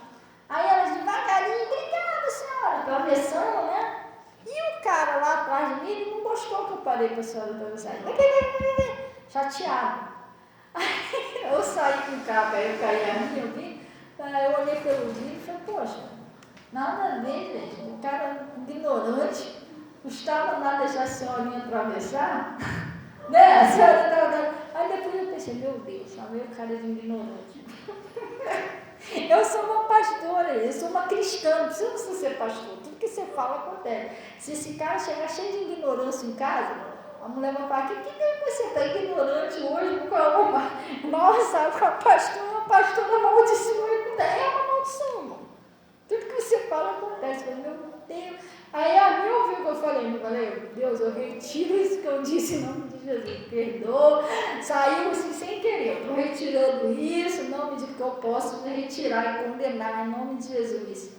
Aí elas devagarinho, obrigada senhora, atravessando, né? E o cara lá atrás de mim, ele não gostou que eu parei para a senhora atravessar. Chateado. Aí eu saí com o carro, aí eu caí a minha, eu vi, aí eu olhei pelo vidro e falei, poxa, nada a ver, gente. O cara ignorante, custava nada deixar a senhorinha atravessar, né? A senhora estava. Aí depois eu pensei, meu Deus, chamei o cara de ignorante. Eu sou uma pastora, eu sou uma cristã, não precisa ser pastor, tudo que você fala acontece. Se esse cara chegar cheio de ignorância em casa, a mulher vai falar, que você está ignorante hoje? Nossa, a pastora amaldiçoou, é uma maldição, irmão. Tudo que você fala acontece, mas meu Deus. Aí a minha ouviu o que eu falei, não falei, Deus, eu retiro isso que eu disse em nome de Jesus, perdoa, saiu assim sem querer, eu estou retirando isso, em nome de que eu posso retirar e condenar em nome de Jesus.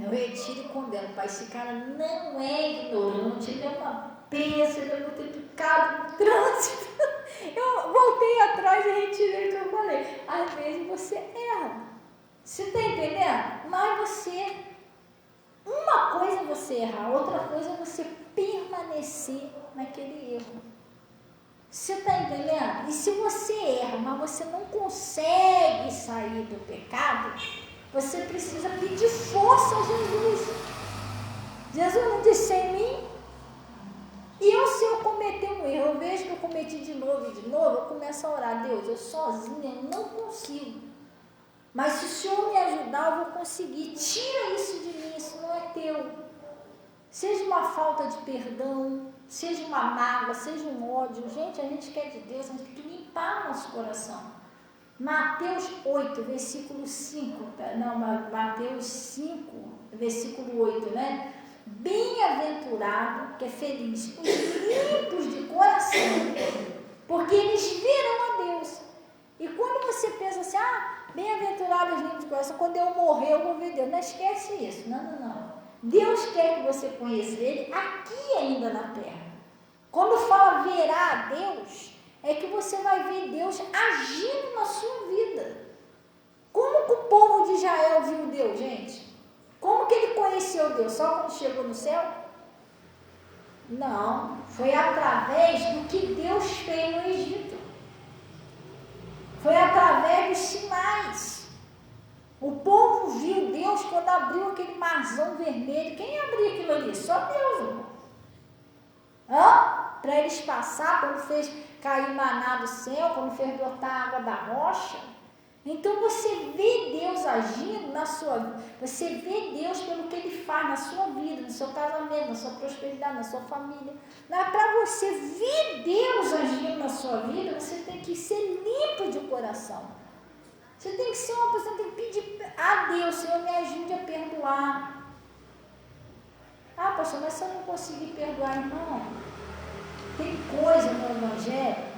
Eu retiro e condeno, Pai, esse cara não é ignorante, ele é uma bênção, ele é muito educado no trânsito. Eu voltei atrás e retirei o que eu falei. Às vezes você erra, você está entendendo? Mas você... Uma coisa é você errar, outra coisa é você permanecer naquele erro. Você está entendendo? E se você erra, mas você não consegue sair do pecado, você precisa pedir força a Jesus. Jesus não disse em mim. E se eu cometer um erro, eu vejo que eu cometi de novo e de novo, eu começo a orar, Deus, eu sozinha não consigo. Mas se o Senhor me ajudar, eu vou conseguir. Tira isso de mim, isso não é teu. Seja uma falta de perdão, seja uma mágoa, seja um ódio. Gente, a gente quer de Deus, a gente tem que limpar nosso coração. Mateus 8, versículo 5. Não, Mateus 5, versículo 8, né? Bem-aventurado, que é feliz, os limpos de coração, porque eles verão a Deus. E quando você pensa assim, bem-aventurados os limpos de coração, quando eu morrer eu vou ver Deus. Não esquece isso, não. Deus quer que você conheça Ele aqui ainda na terra. Quando fala verá a Deus, é que você vai ver Deus agindo na sua vida. Como que o povo de Israel viu Deus, gente? Como que ele conheceu Deus? Só quando chegou no céu? Não, foi através do que Deus fez no Egito. Foi através dos sinais. O povo viu Deus quando abriu aquele marzão vermelho. Quem abriu aquilo ali? Só Deus, irmão. Para eles passar, quando fez cair maná do céu, quando fez brotar a água da rocha. Então você vê Deus agindo na sua vida. Você vê Deus pelo que Ele faz na sua vida, no seu casamento, na sua prosperidade, na sua família. Para você ver Deus agindo na sua vida, você tem que ser limpo de coração. Você tem que ser uma pessoa que tem que pedir a Deus, Senhor, me ajude a perdoar. Pastor, mas se eu não conseguir perdoar, irmão, tem coisa no Evangelho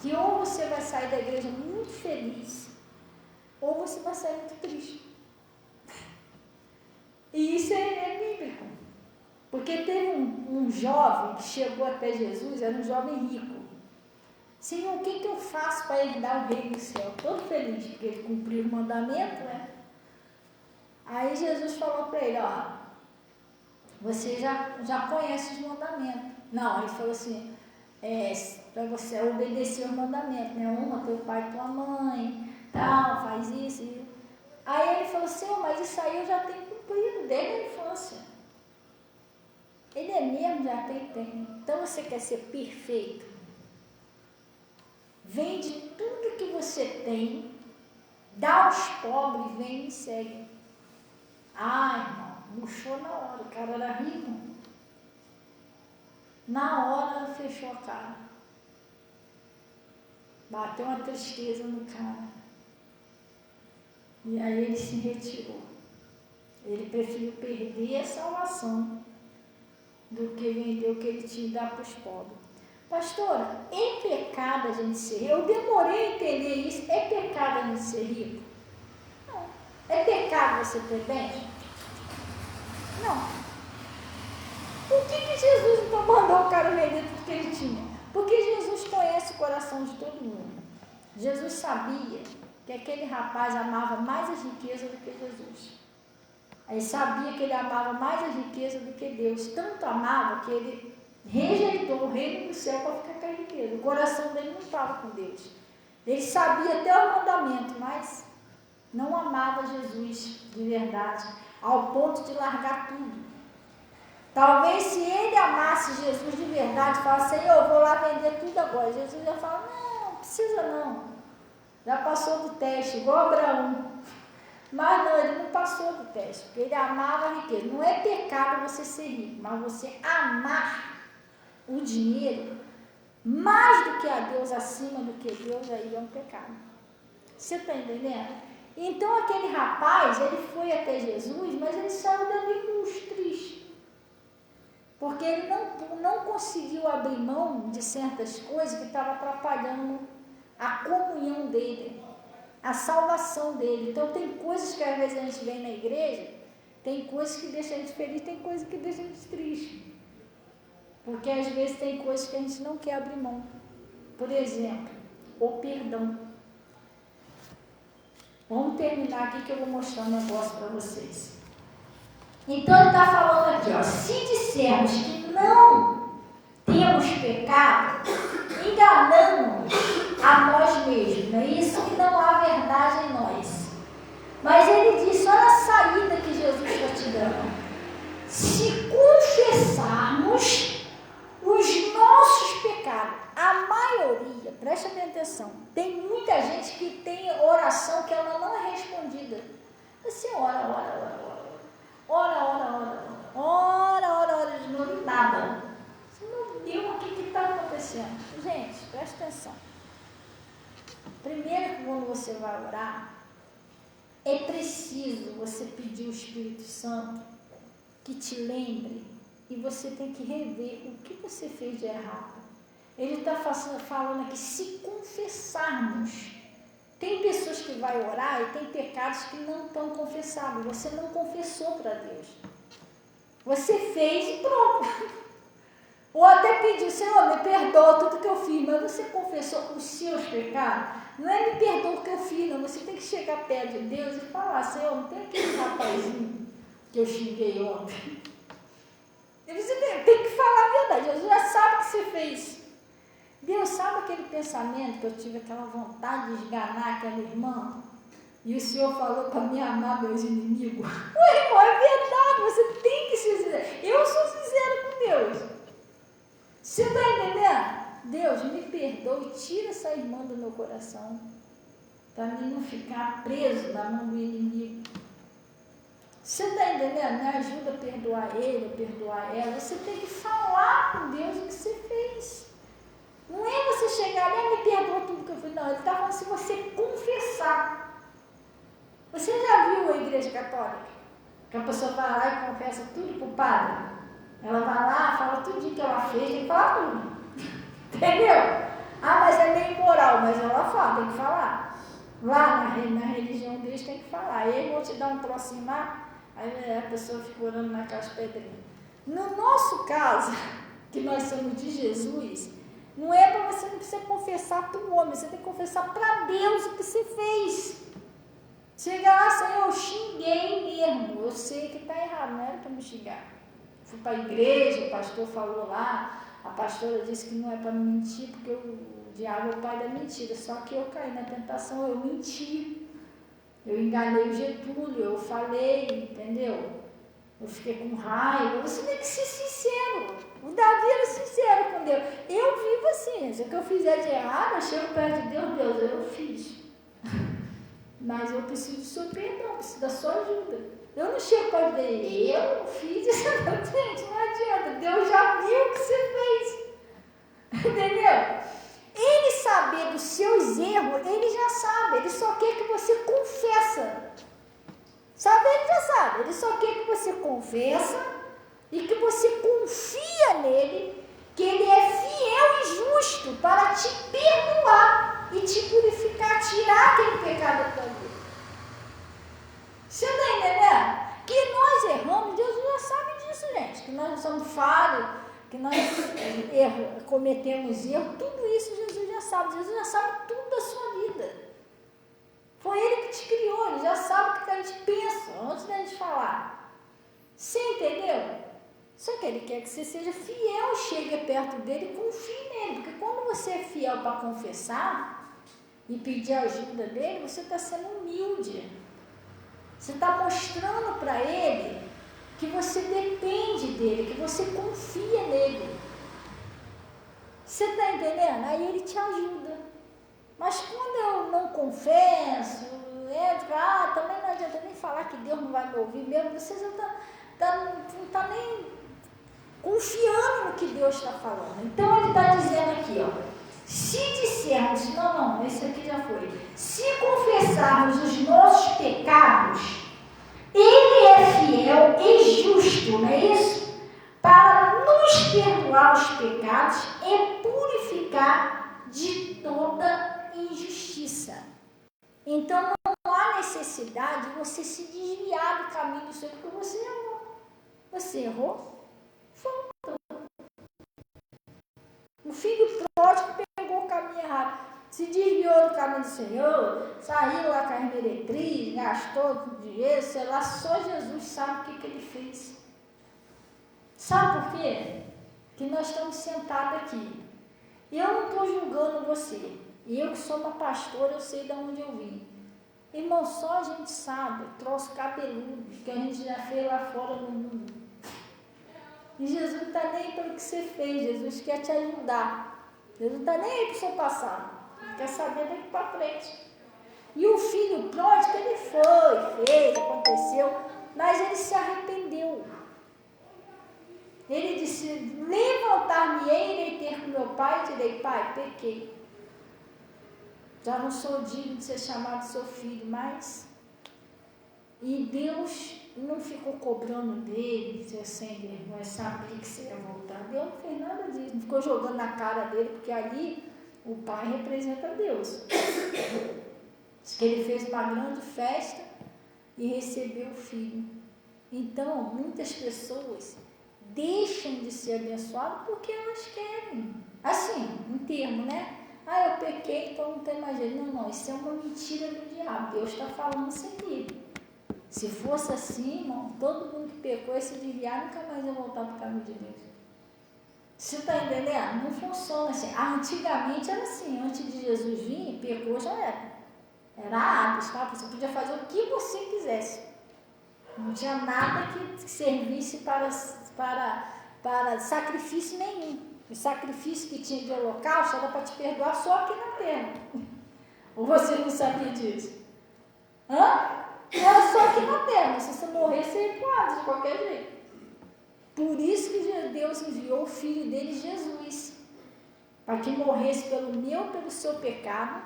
que ou você vai sair da igreja muito feliz, ou você vai sair muito triste. E isso é bíblico. Porque teve um jovem que chegou até Jesus, era um jovem rico. Senhor, o que eu faço para herdar o reino do céu? Todo feliz, porque ele cumpriu o mandamento, né? Aí Jesus falou para ele, você já conhece os mandamentos. Não, ele falou assim, para você obedecer os mandamentos, né? Honra teu pai e tua mãe, tal, faz isso. Aí ele falou assim, mas isso aí eu já tenho cumprido desde a infância. Ele é mesmo, já tem. Então você quer ser perfeito? Vende tudo que você tem, dá aos pobres, vem e me segue. Irmão, murchou na hora, o cara era rico. Na hora fechou a cara. Bateu uma tristeza no cara. E aí ele se retirou. Ele preferiu perder a salvação do que vender o que ele tinha e dar para os pobres. Pastora, é pecado a gente ser rico? Eu demorei a entender isso. É pecado a gente ser rico? Não. É pecado você ter bens? Não. Por que Jesus então mandou o cara vender tudo que ele tinha? Porque Jesus conhece o coração de todo mundo. Jesus sabia que aquele rapaz amava mais as riquezas do que Jesus. Ele sabia que ele amava mais as riquezas do que Deus. Tanto amava que ele rejeitou o reino do céu para ficar com a riqueza. O coração dele não estava com Deus. Ele sabia até o mandamento, mas não amava Jesus de verdade, ao ponto de largar tudo. Talvez se ele amasse Jesus de verdade, falasse, Senhor, eu vou lá vender tudo agora. Jesus ia falar, não precisa não. Já passou do teste, igual Abraão. Mas não, ele não passou do teste, porque ele amava a riqueza. Não é pecado você ser rico, mas você amar o dinheiro mais do que a Deus, acima do que Deus, aí é um pecado. Você está entendendo? Então aquele rapaz, ele foi até Jesus, mas ele saiu dali muito triste. Porque ele não conseguiu abrir mão de certas coisas que estavam atrapalhando a comunhão dele, a salvação dele. Então tem coisas que às vezes a gente vem na igreja, tem coisas que deixam a gente feliz, tem coisas que deixam a gente triste. Porque às vezes tem coisas que a gente não quer abrir mão. Por exemplo, o perdão. Vamos terminar aqui que eu vou mostrar um negócio para vocês. Então ele está falando aqui, ó, se dissermos que não temos pecado, enganamos a nós mesmos, não é isso? Que não há verdade em nós. Mas ele disse, olha a saída que Jesus está te dando. Se confessarmos os nossos pecados, a maioria, presta bem atenção, tem muita gente que tem oração que ela não é respondida. Você ora de novo, nada. Meu Deus, o que está acontecendo? Gente, presta atenção. Primeiro, quando você vai orar, é preciso você pedir o Espírito Santo que te lembre e você tem que rever o que você fez de errado. Ele está falando aqui, se confessarmos. Tem pessoas que vão orar e tem pecados que não estão confessados. Você não confessou para Deus. Você fez e pronto. Ou até pediu, Senhor, me perdoa tudo que eu fiz, mas você confessou os seus pecados? Não é me perdoa o que eu fiz, não. Você tem que chegar perto de Deus e falar, Senhor, não tem aquele rapazinho que eu xinguei ontem. E você tem que falar a verdade. Jesus já sabe o que você fez. Deus, sabe aquele pensamento que eu tive aquela vontade de esganar aquela irmã? E o Senhor falou para me amar meus inimigos. Ô irmão, é verdade, você tem que ser sincero. Eu sou sincero com Deus. Você está entendendo? Deus, me perdoe, tira essa irmã do meu coração, para mim não ficar preso na mão do inimigo. Você está entendendo? Me ajuda a perdoar ele, a perdoar ela. Você tem que falar com Deus o que você fez. Não é você chegar ali e me perdoa tudo que eu fiz. Não, ele está falando se você confessar. Você já viu a igreja católica? Que a pessoa vai lá e confessa tudo para o padre. Ela vai lá, fala tudo que ela fez, tem que falar tudo. Entendeu? Ah, mas é meio imoral, mas ela fala, tem que falar. Lá na religião deles tem que falar. Aí eles vão te dar um trocinho lá, aí a pessoa fica orando naquelas pedrinhas. No nosso caso, que nós somos de Jesus, não é para você, não precisa confessar para o homem, você tem que confessar para Deus o que você fez. Chega lá, Senhor, eu xinguei mesmo, eu sei que está errado, não era para me xingar. Fui para a igreja, o pastor falou lá, a pastora disse que não é para mentir, porque o diabo é o pai da mentira, só que eu caí na tentação, eu menti, eu enganei o Getúlio, eu falei, entendeu? Eu fiquei com raiva. Você tem que ser sincero. O Davi era sincero com Deus. Eu vivo assim, se o que eu fizer de errado, eu chego perto de Deus, Deus, eu fiz. Mas eu preciso do seu perdão, preciso da sua ajuda. Eu não chego para dele, eu fiz isso. Gente, não adianta. Deus já viu o que você fez. Entendeu? Ele saber dos seus erros, ele já sabe, ele só quer que você confessa. Sabe, ele já sabe, ele só quer que você confessa e que você confia nele, que ele é fiel e justo para te perdoar e te purificar, tirar aquele pecado da tua vida. Você está entendendo? Que nós erramos, Deus já sabe disso, gente, que nós somos falhos, que nós cometemos erro, tudo isso Jesus já sabe tudo da sua vida. Foi Ele que te criou, Ele já sabe o que a gente pensa antes da gente falar. Você entendeu? Só que Ele quer que você seja fiel, chegue perto dEle e confie nele, porque quando você é fiel para confessar e pedir ajuda dEle, você está sendo humilde. Você está mostrando para Ele que você depende dEle, que você confia nele. Você está entendendo? Aí Ele te ajuda. Mas quando eu não confesso, eu digo, também não adianta nem falar que Deus não vai me ouvir mesmo, você já não está nem confiando no que Deus está falando. Então Ele está dizendo aqui, se dissermos, não, esse aqui já foi, se confessarmos os nossos pecados, Ele é fiel e justo, não é isso? Para nos perdoar os pecados e purificar de toda injustiça. Então não há necessidade de você se desviar do caminho do Senhor, porque você errou. Você errou? Volta. O filho pródigo pegou o caminho errado, se desviou do caminho do Senhor, saiu lá com a meretriz, gastou dinheiro, sei lá, só Jesus sabe o que ele fez. Sabe por quê? Que nós estamos sentados aqui. Eu não estou julgando você. Eu que sou uma pastora, eu sei de onde eu vim. Irmão, só a gente sabe, troço cabeludo, que a gente já fez lá fora no mundo. E Jesus não está nem aí pelo que você fez, Jesus quer te ajudar. Jesus não está nem aí para o seu passado, ele quer saber daqui para frente. E o filho pródigo, ele fez, aconteceu, mas ele se arrependeu. Ele disse, levantar-me-ei, irei ter com meu pai, e direi, pai, pequei. Já não sou digno de ser chamado seu filho, mas... E Deus não ficou cobrando dele, dizendo assim, vergonha, sabia que você ia voltar. Deus não fez nada disso, não ficou jogando na cara dele, porque ali o pai representa Deus. Diz que ele fez uma grande festa e recebeu o filho. Então, muitas pessoas deixam de ser abençoadas porque elas querem. Assim, em termo, né? Eu pequei, então não tem mais jeito. Não, isso é uma mentira do diabo. Deus está falando sentido. Se fosse assim, irmão, todo mundo que pecou ia se desviar, nunca mais ia voltar para o caminho de Deus. Você está entendendo? Não funciona assim. Antigamente era assim, antes de Jesus vir, pecou já era. Era hábito, tá? Você podia fazer o que você quisesse. Não tinha nada que servisse para sacrifício nenhum. O sacrifício que tinha de holocausto era para te perdoar só aqui na terra. Ou você não sabia disso? Era só aqui na terra. Se você morrer, você ia para de qualquer jeito. Por isso que Deus enviou o Filho dele, Jesus, para que morresse pelo meu, pelo seu pecado,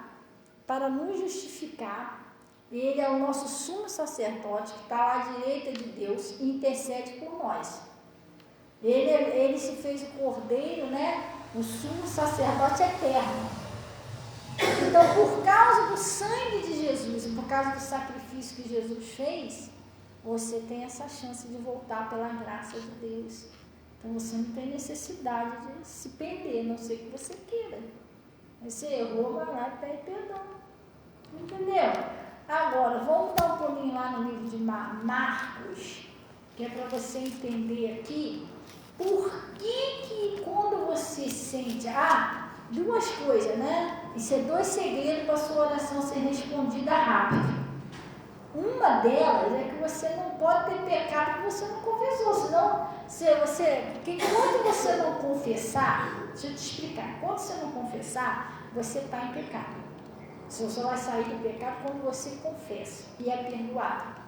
para nos justificar. Ele é o nosso sumo sacerdote, que está lá à direita de Deus e intercede por nós. Ele se fez o cordeiro, né? O sumo sacerdote eterno. Então, por causa do sangue de Jesus e por causa do sacrifício que Jesus fez, você tem essa chance de voltar pela graça de Deus. Então, você não tem necessidade de se perder, a não ser que você queira. Você errou, vai lá e pede perdão. Entendeu? Agora, vamos dar um pulinho lá no livro de Marcos, que é para você entender aqui por que quando você sente... duas coisas, né? Isso é 2 segredos para a sua oração ser respondida rápido. Uma delas é que você não pode ter pecado que você não confessou, senão porque quando você não confessar, deixa eu te explicar, quando você não confessar, você está em pecado. Você só vai sair do pecado quando você confessa e é perdoado.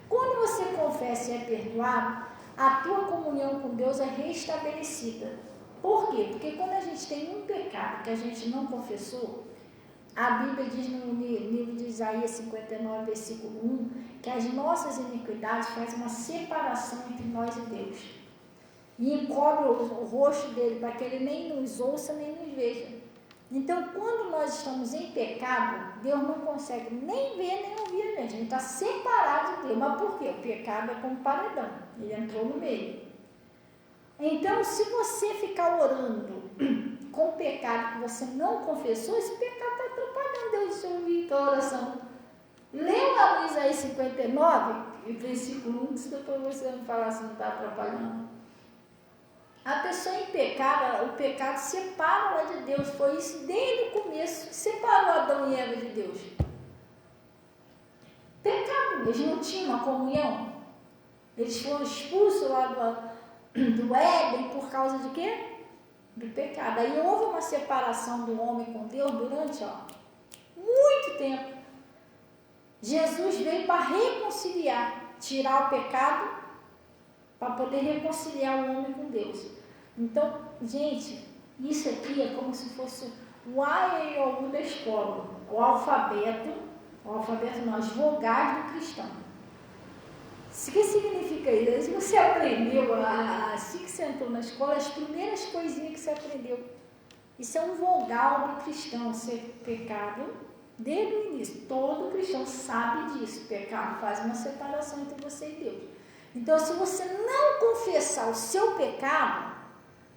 Quando você confessa e é perdoado, a tua comunhão com Deus é restabelecida. Por quê? Porque quando a gente tem um pecado que a gente não confessou, a Bíblia diz no livro de Isaías 59, versículo 1, que as nossas iniquidades fazem uma separação entre nós e Deus. E encobre o rosto dele para que ele nem nos ouça, nem nos veja. Então, quando nós estamos em pecado, Deus não consegue nem ver, nem ouvir a gente. A gente está separado de Deus. Mas por quê? O pecado é como paredão. Ele entrou no meio. Então, se você ficar orando com o pecado que você não confessou, esse pecado está atrapalhando Deus de te ouvir a oração. Leia lá no Isaías 59, versículo 1, se depois você me falar se não está atrapalhando. A pessoa em pecado, o pecado separa ela de Deus. Foi isso desde o começo, separou Adão e Eva de Deus. Pecado, eles não tinham uma comunhão. Eles foram expulsos lá do Éden por causa de quê? Do pecado. Aí houve uma separação do homem com Deus durante muito tempo. Jesus veio para reconciliar, tirar o pecado, para poder reconciliar o homem com Deus. Então, gente, isso aqui é como se fosse o A e o U da escola. O alfabeto não, as vogais do cristão. O que significa isso? Se você aprendeu, assim que você entrou na escola, as primeiras coisinhas que você aprendeu. Isso é um vogal do cristão, ser pecado desde o início. Todo cristão sabe disso. Pecado faz uma separação entre você e Deus. Então, se você não confessar o seu pecado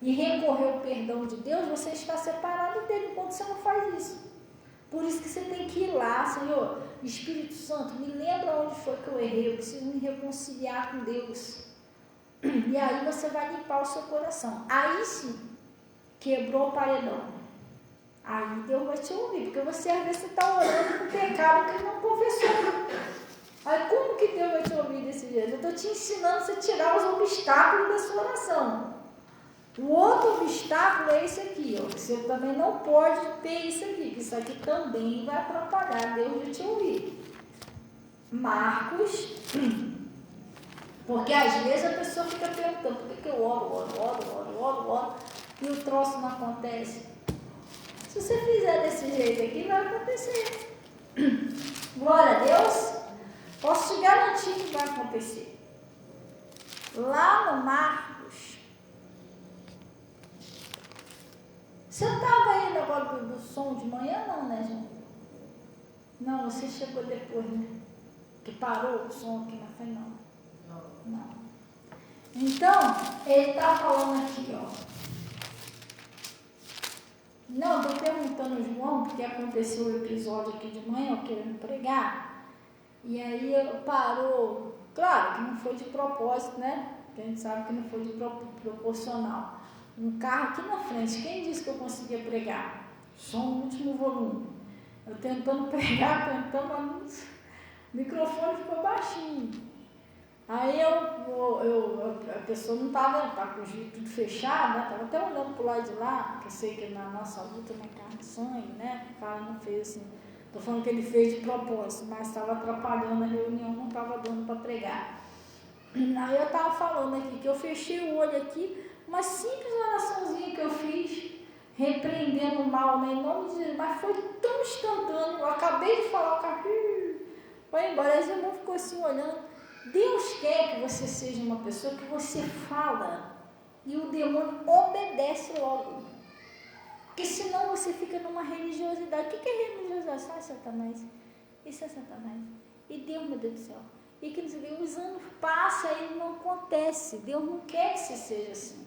e recorrer ao perdão de Deus, você está separado dele enquanto você não faz isso. Por isso que você tem que ir lá, Senhor, Espírito Santo, me lembra onde foi que eu errei, eu preciso me reconciliar com Deus. E aí você vai limpar o seu coração. Aí sim, quebrou o paredão. Aí Deus vai te ouvir, porque você às vezes está orando com pecado que não confessou. Aí como que Deus vai te ouvir desse jeito? Eu estou te ensinando a você tirar os obstáculos da sua oração. O outro obstáculo é esse aqui, ó. Você também não pode ter isso aqui, que isso aqui também vai atrapalhar Deus de te ouvir. Marcos, porque às vezes a pessoa fica perguntando, por que eu oro, e o troço não acontece? Se você fizer desse jeito aqui, vai acontecer. Glória a Deus. Posso te garantir que vai acontecer. Lá no Marcos, você estava aí no negócio do som de manhã, não, né, João? Não, você chegou depois, né? Que parou o som aqui na frente, não. Então, ele está falando aqui, ó. Não, estou perguntando ao João, porque aconteceu o episódio aqui de manhã, eu querendo pregar, e aí parou, claro que não foi de propósito, né? Porque a gente sabe que não foi de proporcional. Um carro aqui na frente, quem disse que eu conseguia pregar? Som no último volume. Eu tentando pregar, o microfone ficou baixinho. Aí a pessoa não estava com os vidros tudo fechado, né? Estava até olhando para o lado de lá, que eu sei que na nossa luta não é carne e sangue, né? O cara não fez assim, estou falando que ele fez de propósito, mas estava atrapalhando a reunião, não estava dando para pregar. Aí eu estava falando aqui, que eu fechei o olho aqui, uma simples oraçãozinha que eu fiz, repreendendo o mal, né? Em nome de Jesus, mas foi tão instantâneo, eu acabei de falar, o cara foi embora, aí o irmão ficou assim olhando. Deus quer que você seja uma pessoa que você fala e o demônio obedece logo. Porque senão você fica numa religiosidade. O que é religiosidade? Ah, Satanás. Isso é Satanás. E Deus, meu Deus do céu. E que os anos passam e não acontece. Deus não quer que você seja assim.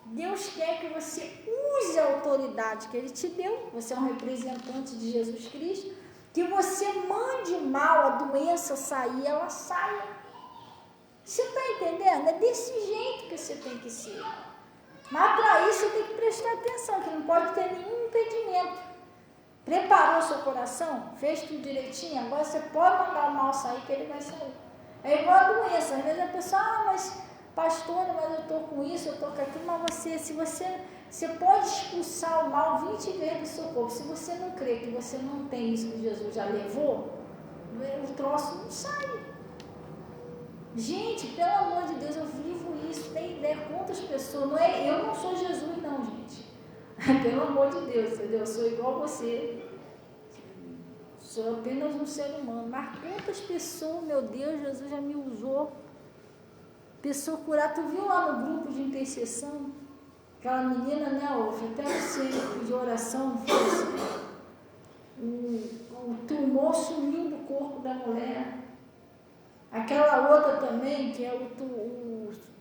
Deus quer que você use a autoridade que Ele te deu. Você é um representante de Jesus Cristo. Que você mande o mal, a doença sair, ela saia. Você está entendendo? É desse jeito que você tem que ser. Mas para isso você tem que prestar atenção, que não pode ter nenhum impedimento. Preparou seu coração? Fez tudo direitinho? Agora você pode mandar o mal sair, que ele vai sair. É igual a doença. Às vezes a pessoa, mas pastora, mas eu estou com isso, eu estou com aquilo. Mas você pode expulsar o mal 20 vezes do seu corpo. Se você não crê que você não tem isso que Jesus já levou, o troço não sai. Gente, pelo amor de Deus, eu vivo isso. Tem ideia quantas pessoas... Não é, eu não sou Jesus, não, gente. Pelo amor de Deus, entendeu? Eu sou igual a você. Sou apenas um ser humano. Mas quantas pessoas, meu Deus, Jesus já me usou. Pessoa curada. Tu viu lá no grupo de intercessão? Aquela menina, né, até você pedir oração, não foi assim? O tumor sumiu do corpo da mulher. Aquela outra também, que é o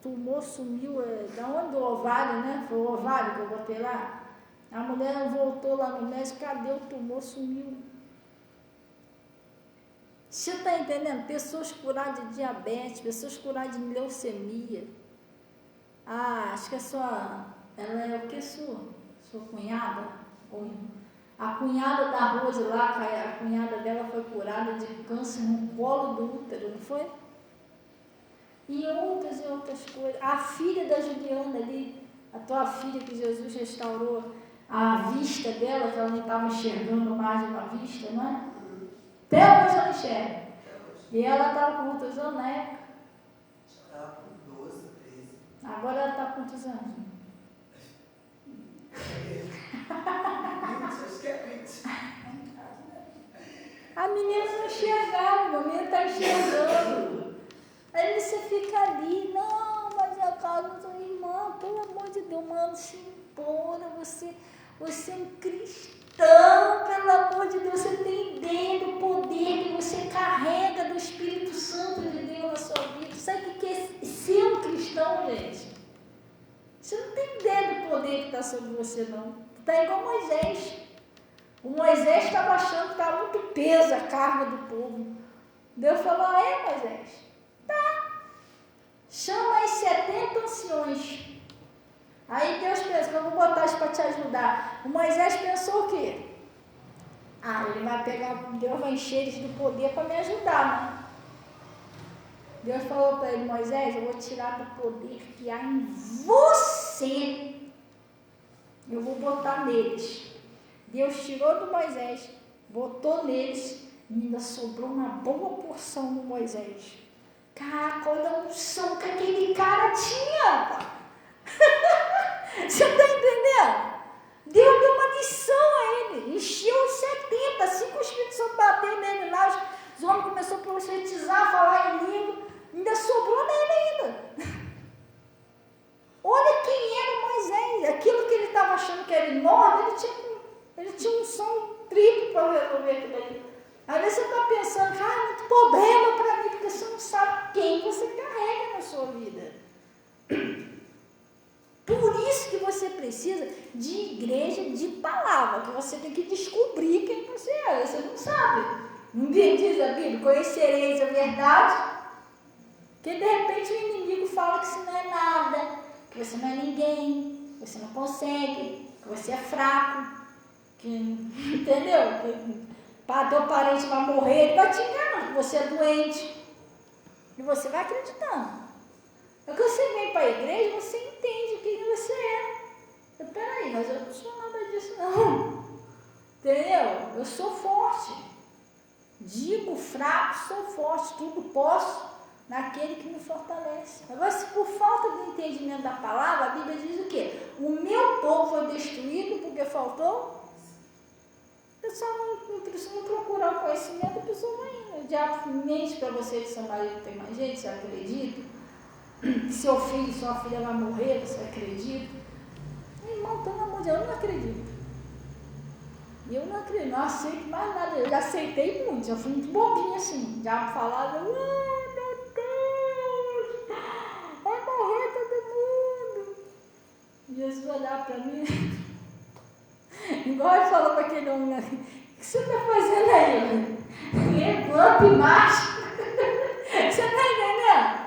tumor sumiu, da onde? Do ovário, né? Foi o ovário que eu botei lá. A mulher voltou lá no médico, cadê o tumor? Sumiu. Você está entendendo? Pessoas curadas de diabetes, pessoas curadas de leucemia. Ah, acho que ela é o que sua cunhada? A cunhada da Rose lá, a cunhada dela foi curada de câncer no colo do útero, não foi? E outras coisas. A filha da Juliana ali, a tua filha que Jesus restaurou a vista dela, que ela não estava enxergando mais uma vista, não é? Até hoje ela enxerga. E ela estava com quantos anos na época?
Estava com 12, 13.
Agora ela está com quantos anos? A menina não enxergava, a menina está enxergando. Aí você fica ali, não, mas a casa do irmão, pelo amor de Deus, mano, se impora, você é um cristão, pelo amor de Deus, você tem ideia do poder que você carrega do Espírito Santo de Deus na sua vida. Sabe o que é ser um cristão, gente? Você não tem ideia do poder que está sobre você, não. Está igual Moisés. O Moisés estava achando que estava muito peso a carga do povo. Deus falou, Moisés, tá, chama as 70 anciões. Aí Deus pensa, eu vou botar isso para te ajudar. O Moisés pensou o quê? Ele vai pegar, Deus vai encher eles do poder para me ajudar, né? Deus falou para ele, Moisés, eu vou tirar do poder que há em você. Eu vou botar neles. Deus tirou do Moisés, botou neles, e ainda sobrou uma boa porção do Moisés. Caraca, olha a unção que aquele cara tinha. Você está entendendo? Deus deu uma lição a ele, encheu os 70, assim que o Espírito Santo bateu nele lá, os homens começaram a profetizar, falar em língua, ainda sobrou nele ainda. Olha quem era Moisés, aquilo que ele estava achando que era enorme, ele tinha um som triplo para resolver aquilo ali. Às vezes você está pensando, é muito problema para mim, porque você não sabe quem você carrega na sua vida. Por isso que você precisa de igreja de palavra, que você tem que descobrir quem você é, você não sabe. Ninguém diz a Bíblia, conhecereis a verdade, que de repente o inimigo fala que você não é nada, que você não é ninguém, que você não consegue, que você é fraco, que, entendeu? Que teu parente vai morrer, ele vai te enganar, que você é doente, e você vai acreditando. Quando você vem para a igreja, você entende quem você é. Peraí, mas eu não sou nada disso não. Entendeu? Eu sou forte. Digo fraco, sou forte. Tudo posso naquele que me fortalece. Agora, se por falta de entendimento da palavra, a Bíblia diz o quê? O meu povo foi destruído porque faltou. A pessoa não precisa procurar o conhecimento, a pessoa vai indo. O diabo mente para você que seu marido tem mais gente, você acredita? Seu filho, sua filha vai morrer, você acredita? Irmão, pelo amor de Deus, eu não acredito. Eu não acredito, não aceito mais nada. Eu já aceitei muito, já fui muito bobinha assim. Já falava, meu Deus, vai morrer todo mundo. Jesus olhar para mim, igual ele falou para aquele homem, o que você está fazendo aí? Levanta e marcha. Você está entendendo?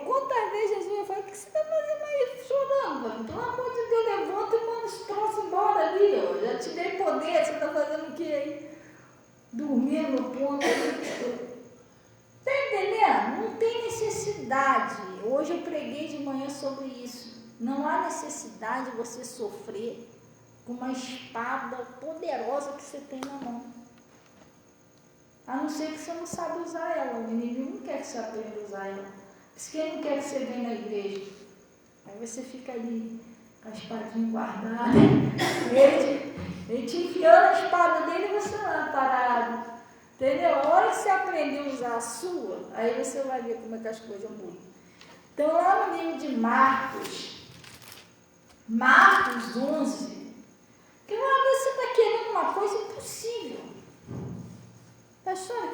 Quantas vezes Jesus falou, o que você está fazendo aí chorando? Pelo amor de Deus, levanta e manda os troços embora ali. Eu já te dei poder, você está fazendo o que aí? Dormindo no ponto. Está entendendo? Não tem necessidade. Hoje eu preguei de manhã sobre isso. Não há necessidade de você sofrer com uma espada poderosa que você tem na mão. A não ser que você não sabe usar ela. O inimigo não quer que você aprenda a usar ela. Por isso que ele não quer que você venha na igreja. Aí você fica ali com a espadinha guardada, ele te enfiando a espada dele e você lá parado. Entendeu? A hora que você aprender a usar a sua, aí você vai ver como é que as coisas mudam. Então, lá no livro de Marcos 11, que uma vez você está querendo uma coisa impossível. Pastor, o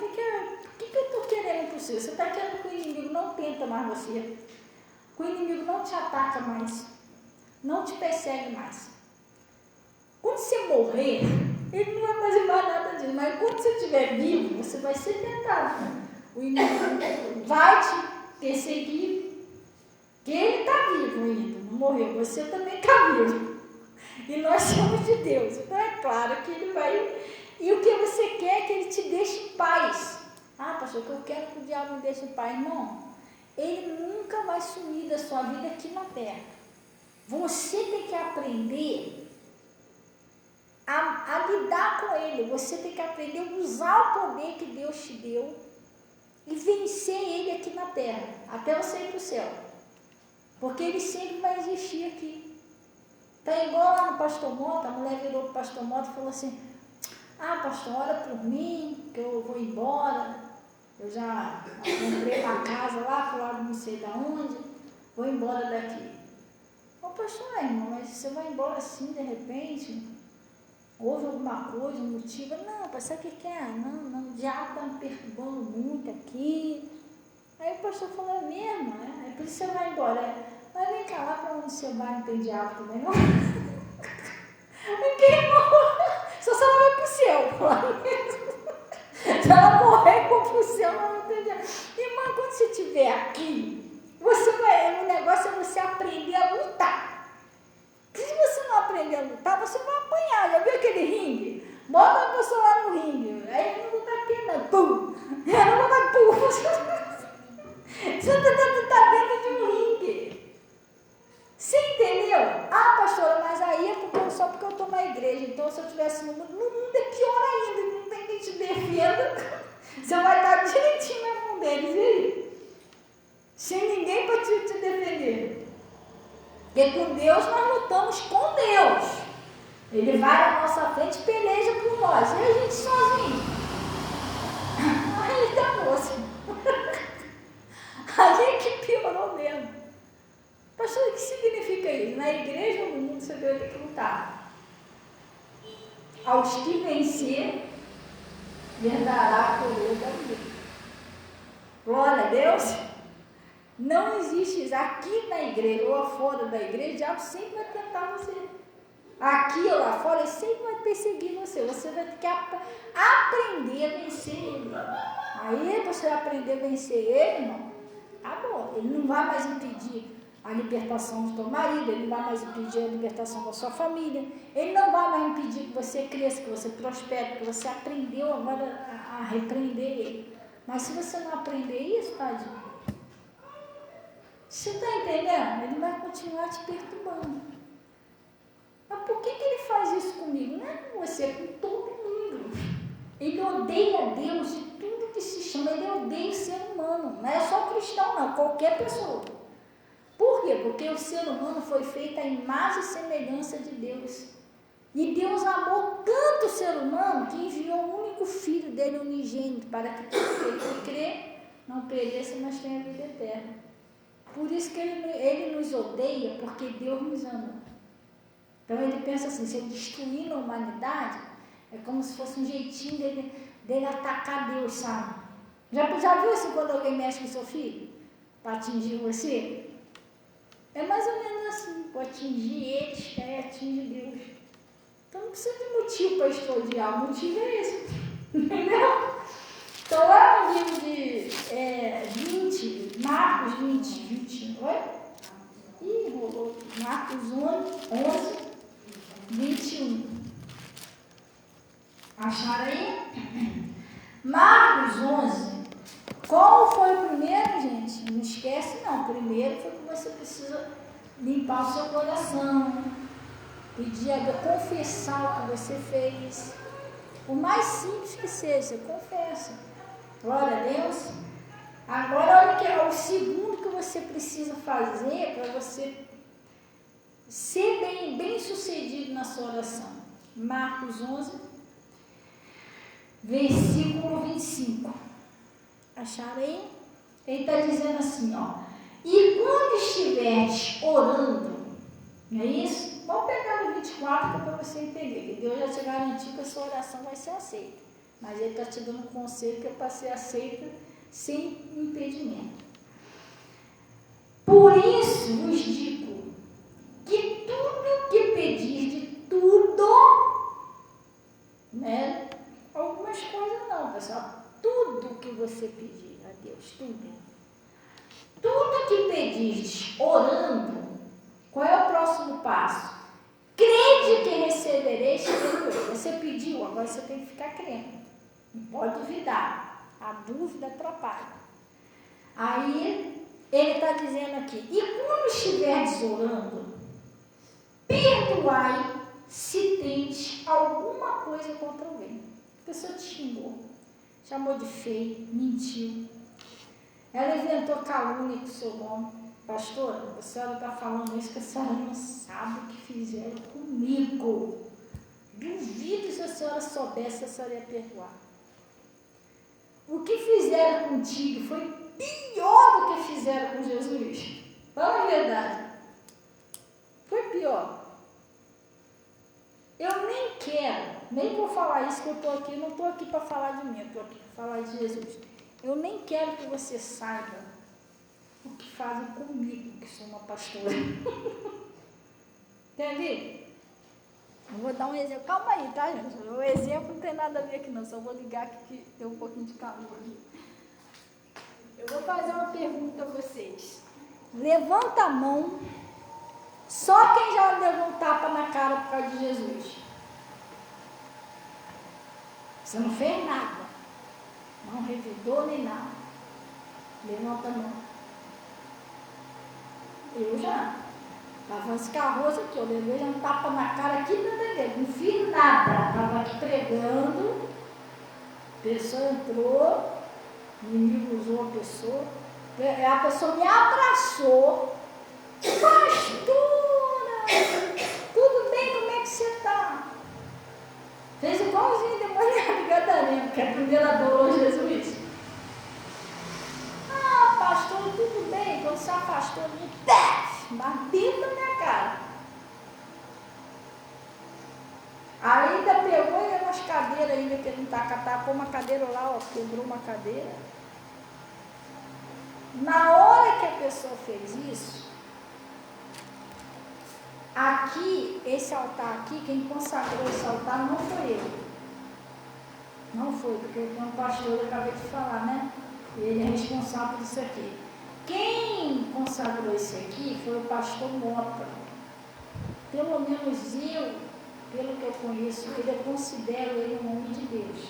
que eu estou querendo impossível? Você está querendo que o inimigo não tenta mais você, que o inimigo não te ataca mais, não te persegue mais. Quando você morrer, ele não vai fazer mais nada disso, mas quando você estiver vivo, você vai ser tentado. O inimigo vai te perseguir, porque ele está vivo ainda, não morreu, você também está vivo. E nós somos de Deus, então é claro que ele vai. E o que você quer é que ele te deixe em paz. Ah, pastor, que eu quero que o diabo me deixe em paz. Não, ele nunca vai sumir da sua vida aqui na terra. Você tem que aprender a lidar com ele. Você tem que aprender a usar o poder que Deus te deu e vencer ele aqui na terra, até você ir para o céu. Porque ele sempre vai existir aqui. Tá igual lá no Pastor Mota, a mulher virou para o Pastor Mota e falou assim: ah, pastor, ora por mim, que eu vou embora. Eu já comprei uma casa lá pro lado não sei de onde, vou embora daqui. Ô pastor, irmão, mas você vai embora assim de repente? Houve alguma coisa, um motivo? Não, pastor, o que é? Não, o diabo está me perturbando muito aqui. Aí o pastor falou: é mesmo? É por isso você vai embora. Mas vem cá, lá para onde você vai não tem diabo também, não? Porque, irmão, só se ela vai para o céu. Se ela morrer e for para o céu, ela não tem diabo. Irmão, quando você estiver aqui, o negócio é você aprender a lutar. Porque se você não aprender a lutar, você vai apanhar. Já viu aquele ringue? Bota a pessoa lá no ringue. Aí não vai pena, pum. Ela não vai pum. Você está dentro de um ringue. Você entendeu? Ah, pastora, mas aí é só porque eu estou na igreja. Então, se eu estivesse no mundo é pior ainda. Não tem quem te defenda. Você vai estar direitinho na mão deles, viu? Sem ninguém para te defender. Porque com Deus nós lutamos com Deus. Ele vai na nossa frente e peleja por nós. E a gente sozinho. Aí acabou assim. Aí é que piorou mesmo. Pastor, o que significa isso? Na igreja ou no mundo você deve ter que lutar. Aos que vencer, herdará a coroa da vida. Glória a Deus. Não existe isso. Aqui na igreja ou fora da igreja, o diabo sempre vai tentar você. Aqui ou lá fora, ele sempre vai perseguir você. Você vai ter que aprender a vencer ele. Aí, você vai aprender a vencer ele, irmão, acabou. Ele não vai mais impedir a libertação do teu marido, ele não vai mais impedir a libertação da sua família, ele não vai mais impedir que você cresça, que você prospere, que você aprendeu agora a repreender ele. Mas se você não aprender isso, tadinho, você está entendendo? Ele vai continuar te perturbando. Mas por que ele faz isso comigo? Não é com você, é com todo mundo. Ele odeia Deus de tudo que se chama, ele odeia o ser humano. Não é só cristão, não, qualquer pessoa. Por quê? Porque o ser humano foi feito à imagem e semelhança de Deus. E Deus amou tanto o ser humano que enviou o único filho dele unigênito para que todo que crê não pereça, mas tenha vida eterna. Por isso que ele nos odeia, porque Deus nos ama. Então ele pensa assim, se ele destruir a humanidade, é como se fosse um jeitinho dele atacar Deus, sabe? Já viu assim quando alguém mexe com seu filho? Para atingir você? É mais ou menos assim, para atingir eles, atingir Deus. Então não precisa de motivo para estodiar, o motivo é esse. Entendeu? Então lá no livro de 20, Marcos 20, oi? Ih, rolou. Marcos 11, 21. Acharam aí? Marcos 11. Qual foi o primeiro, gente? Não esquece não. O primeiro foi que você precisa limpar o seu coração, pedir a Deus, confessar o que você fez. Por mais simples que seja, você confessa. Glória a Deus. Agora, olha que é o segundo que você precisa fazer para você ser bem sucedido na sua oração. Marcos 11, versículo 25. Acharei? Ele está dizendo assim, ó. E quando estiveres orando, não é isso? Vamos pegar no 24 para você entender, que Deus já te garantiu que a sua oração vai ser aceita. Mas Ele está te dando um conselho que é para ser aceita sem impedimento. Por isso vos digo que tudo que pedir de tudo, né? Algumas coisas não, pessoal. Tudo que você pedir a Deus, tudo que pedirdes orando, qual é o próximo passo? Crede que recebereis. Você pediu, agora você tem que ficar crendo. Não pode duvidar. A dúvida atrapalha. Aí, ele está dizendo aqui, e quando estiverdes orando, perdoai se tendes alguma coisa contra alguém. A pessoa te xingou, chamou de feio, mentiu. Ela inventou calúnia com o seu nome. Pastora, a senhora está falando isso que a senhora não sabe o que fizeram comigo. Duvido se a senhora soubesse, a senhora ia perdoar. O que fizeram contigo foi pior do que fizeram com Jesus. Fala a verdade. Foi pior. Eu nem vou falar isso que eu estou aqui, não estou aqui para falar de mim, eu estou aqui para falar de Jesus. Eu nem quero que você saiba o que fazem comigo, que sou uma pastora. Entendi? Eu vou dar um exemplo. Calma aí, tá, gente? O exemplo não tem nada a ver aqui, não. Só vou ligar aqui que tem um pouquinho de calor aqui. Eu vou fazer uma pergunta a vocês. Levanta a mão. Só quem já levou um tapa na cara por causa de Jesus. Você não fez nada. Não revidou nem nada. Levanta a mão. Eu já. Estava esse carroço aqui, eu levei um tapa na cara aqui da igreja, não fiz nada. Estava aqui pregando, a pessoa entrou, o inimigo usou a pessoa me abraçou. Pastora, tudo bem, como é que você está? Fez igualzinho demônio de Gadareno, que a primeira adorou Jesus. Ah, pastor, tudo bem, quando se afastou de mim, mas dentro da minha cara. Ainda pegou e umas cadeiras ainda que ele não tacou uma cadeira lá, ó, quebrou uma cadeira. Na hora que a pessoa fez isso, aqui, esse altar aqui, quem consagrou esse altar não foi ele. Não foi, porque o meu pastor, eu acabei de falar, né? Ele é responsável disso aqui. Quem consagrou isso aqui foi o pastor Mota. Pelo menos eu, pelo que eu conheço, eu considero ele um homem de Deus.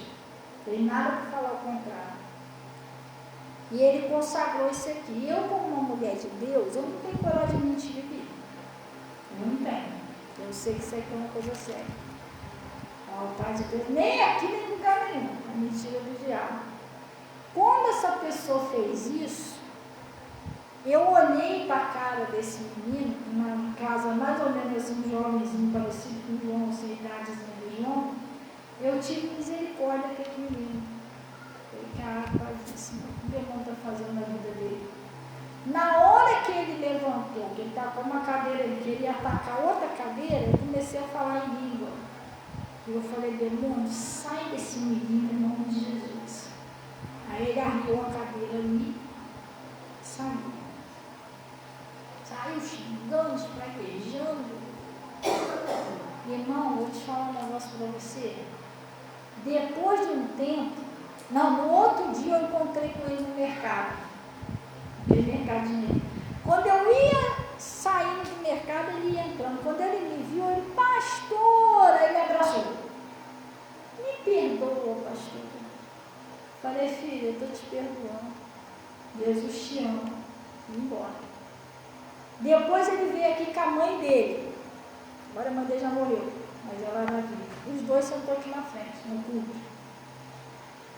Não tem nada para falar o contrário. E ele consagrou isso aqui. Eu, como uma mulher de Deus, eu não tenho coragem de mentir aqui. Eu não tenho. Eu sei que isso aqui é uma coisa séria. O altar de Deus, nem aqui, nem em lugar nenhum. A mentira do diabo. Quando essa pessoa fez isso, eu olhei para a cara desse menino, na casa mais ou menos assim, um jovenzinho parecido com o João, sem idadezinha do João, eu tive misericórdia com aquele menino. Falei, cara, assim, o que o demônio está fazendo na vida dele? Na hora que ele levantou, que ele tacou uma cadeira, ele queria atacar outra cadeira, eu comecei a falar em língua. E eu falei, demônio, sai desse menino em nome de Jesus. Aí ele arriou a cadeira ali, saiu. Saiu xingando, espraguejando. Irmão, vou te falar um negócio para você. Depois de um tempo, no outro dia eu encontrei com ele no mercado. Aquele mercadinho. Quando eu ia saindo do mercado, ele ia entrando. Quando ele me viu, ele, pastora, ele me abraçou. Me perdoa, pastora. Falei, filha, eu estou te perdoando. Jesus te ama. Vim embora. Depois ele veio aqui com a mãe dele. Agora a mãe dele já morreu, mas ela era viva. Os dois sentou aqui na frente, no culto.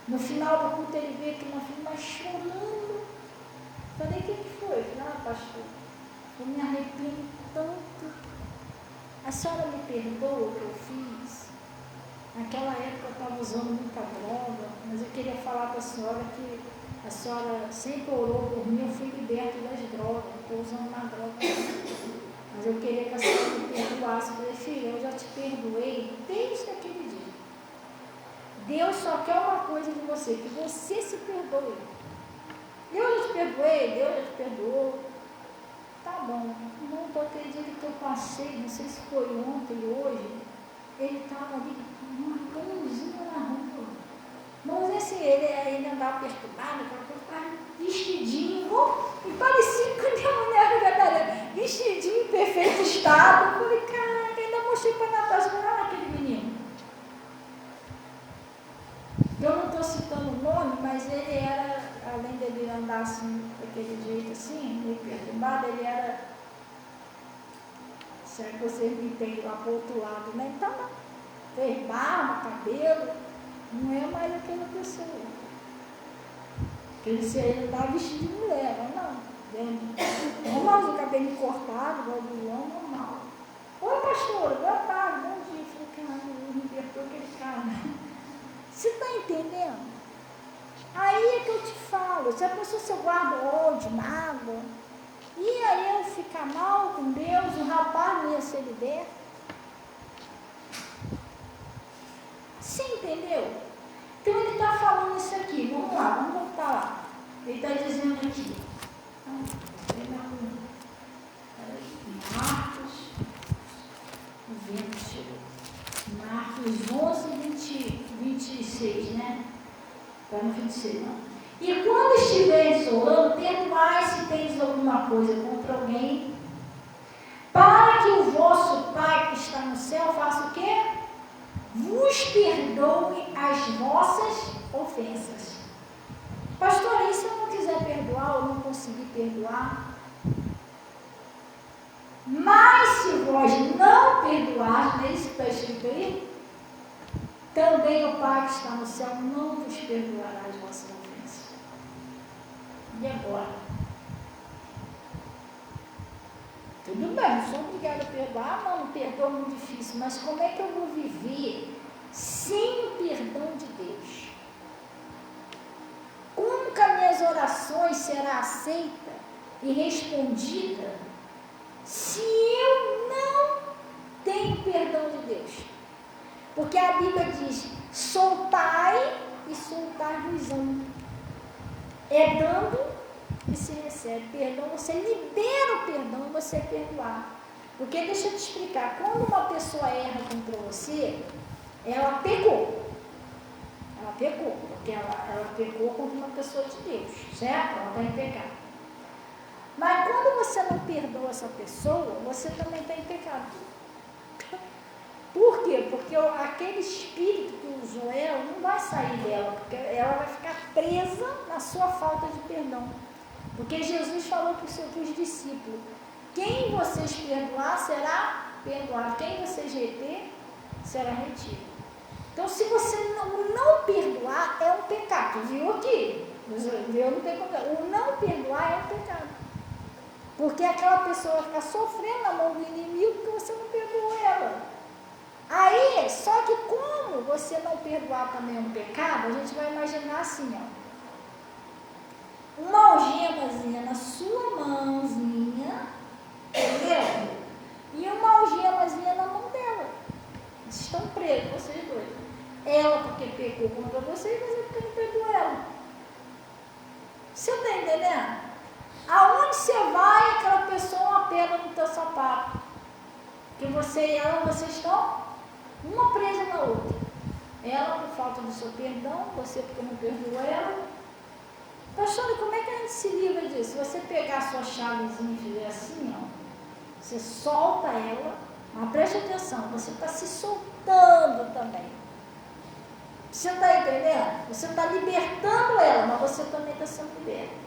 No final do culto ele veio aqui na frente, mas chorando. Falei, o que foi? Falei, pastor, eu me arrependo tanto. A senhora me perdoa o que eu fiz? Naquela época eu estava usando muita droga, mas eu queria falar para a senhora que a senhora sempre orou por mim, eu fui liberta das drogas, não estou usando mais droga. Mas eu queria que a senhora me perdoasse. Eu falei, filha, eu já te perdoei desde aquele dia. Deus só quer uma coisa de você, que você se perdoe. Eu já te perdoei, Deus já te perdoou. Tá bom, não estou acreditando que eu passei, não sei se foi ontem ou hoje, ele estava ali, uma pãozinha na rua. Mas assim, ele andava perturbado, estava vestidinho, e parecia que a minha mulher gadarena, vestidinho em perfeito estado. Eu falei, caraca, ainda mostrei para a Natália, olha aquele menino. Eu não estou citando o nome, mas ele era, além dele andar assim, daquele jeito assim, meio perturbado, ele era, será que vocês me entendem lá para o outro lado, né? Ele estava, fez barba, cabelo, não é mais aquela pessoa. Porque ele estava vestido de mulher, não. Normal, de cabelo cortado, igual do João, normal. Oi, pastora, boa tarde, bom dia. Eu falei, cara, eu me libertou aquele cara. Você está entendendo? Aí é que eu te falo, se a pessoa se guarda ódio, mágoa, e aí eu ficar mal com Deus, o rapaz não ia ser liberto. Você entendeu? Então ele está falando isso aqui, vamos lá, vamos voltar lá. Ele está dizendo aqui, Marcos, o vento chegou. Marcos 11, 26, né? Para no 26, não. E quando estiveres orando, perdoai se tens alguma coisa contra alguém, para que o vosso Pai que está no céu faça o quê? Vos perdoe as vossas ofensas. Pastor, e se eu não quiser perdoar ou não conseguir perdoar? Mas se vós não perdoar, não é isso que está escrito aí? Também o Pai que está no céu não vos perdoará as vossas ofensas. E agora? Tudo bem, não sou obrigada a perdoar, não perdoa é muito difícil, mas como é que eu vou viver sem o perdão de Deus? Como que as minhas orações serão aceitas e respondidas se eu não tenho perdão de Deus? Porque a Bíblia diz, soltai e soltai-vos amo. É dando e se recebe. Perdão, você libera o perdão e você é perdoar. Porque deixa eu te explicar, quando uma pessoa erra contra você, ela pecou. Ela pecou, porque ela pecou contra uma pessoa de Deus, certo? Ela está em pecado. Mas quando você não perdoa essa pessoa, você também está em pecado. Por quê? Porque aquele espírito que usou ela não vai sair dela, porque ela vai ficar presa na sua falta de perdão. Porque Jesus falou para os discípulos, quem vocês perdoar será perdoado, quem vocês reter será retido. Então, se você não perdoar, é um pecado. Viu aqui? Eu não tenho como. O não perdoar é um pecado. Porque aquela pessoa vai ficar sofrendo na mão do inimigo porque você não perdoou ela. Aí, só que como você não perdoar também é um pecado, a gente vai imaginar assim, ó. Uma algemazinha na sua mãozinha, entendeu? E uma algemazinha na mão dela. Vocês estão presos, vocês dois. Ela porque pecou contra você e você porque não perdoou ela. Você está entendendo? Aonde você vai, aquela pessoa uma pedra no teu sapato. Porque você e ela, vocês estão uma presa na outra. Ela por falta do seu perdão, você porque não perdoou ela. Pastor, como é que a gente se livra disso? Se você pegar a sua chavezinha e fizer assim, ó, você solta ela, mas preste atenção, você está se soltando também. Você está entendendo? Você está libertando ela, mas você também está sendo liberto.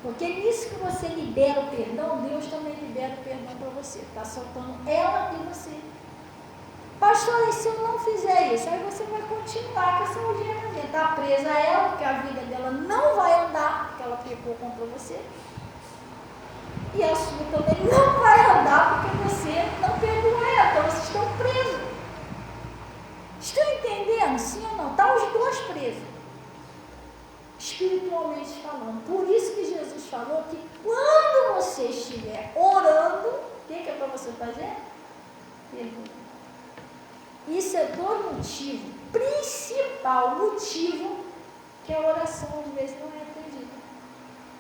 Porque nisso que você libera o perdão, Deus também libera o perdão para você. Está soltando ela e você. Pastor, e se eu não fizer isso? Aí você vai continuar com essa algema, está presa a ela, porque a vida dela não vai andar, porque ela pecou contra você. E a sua também não vai andar, porque você não perdoou ela, então vocês estão presos. Estão entendendo? Sim ou não? Estão os dois presos. Espiritualmente falando. Por isso que Jesus falou que quando você estiver orando, o que é para você fazer? Perdoa. Isso é do motivo, principal motivo, que a oração às vezes não é atendida.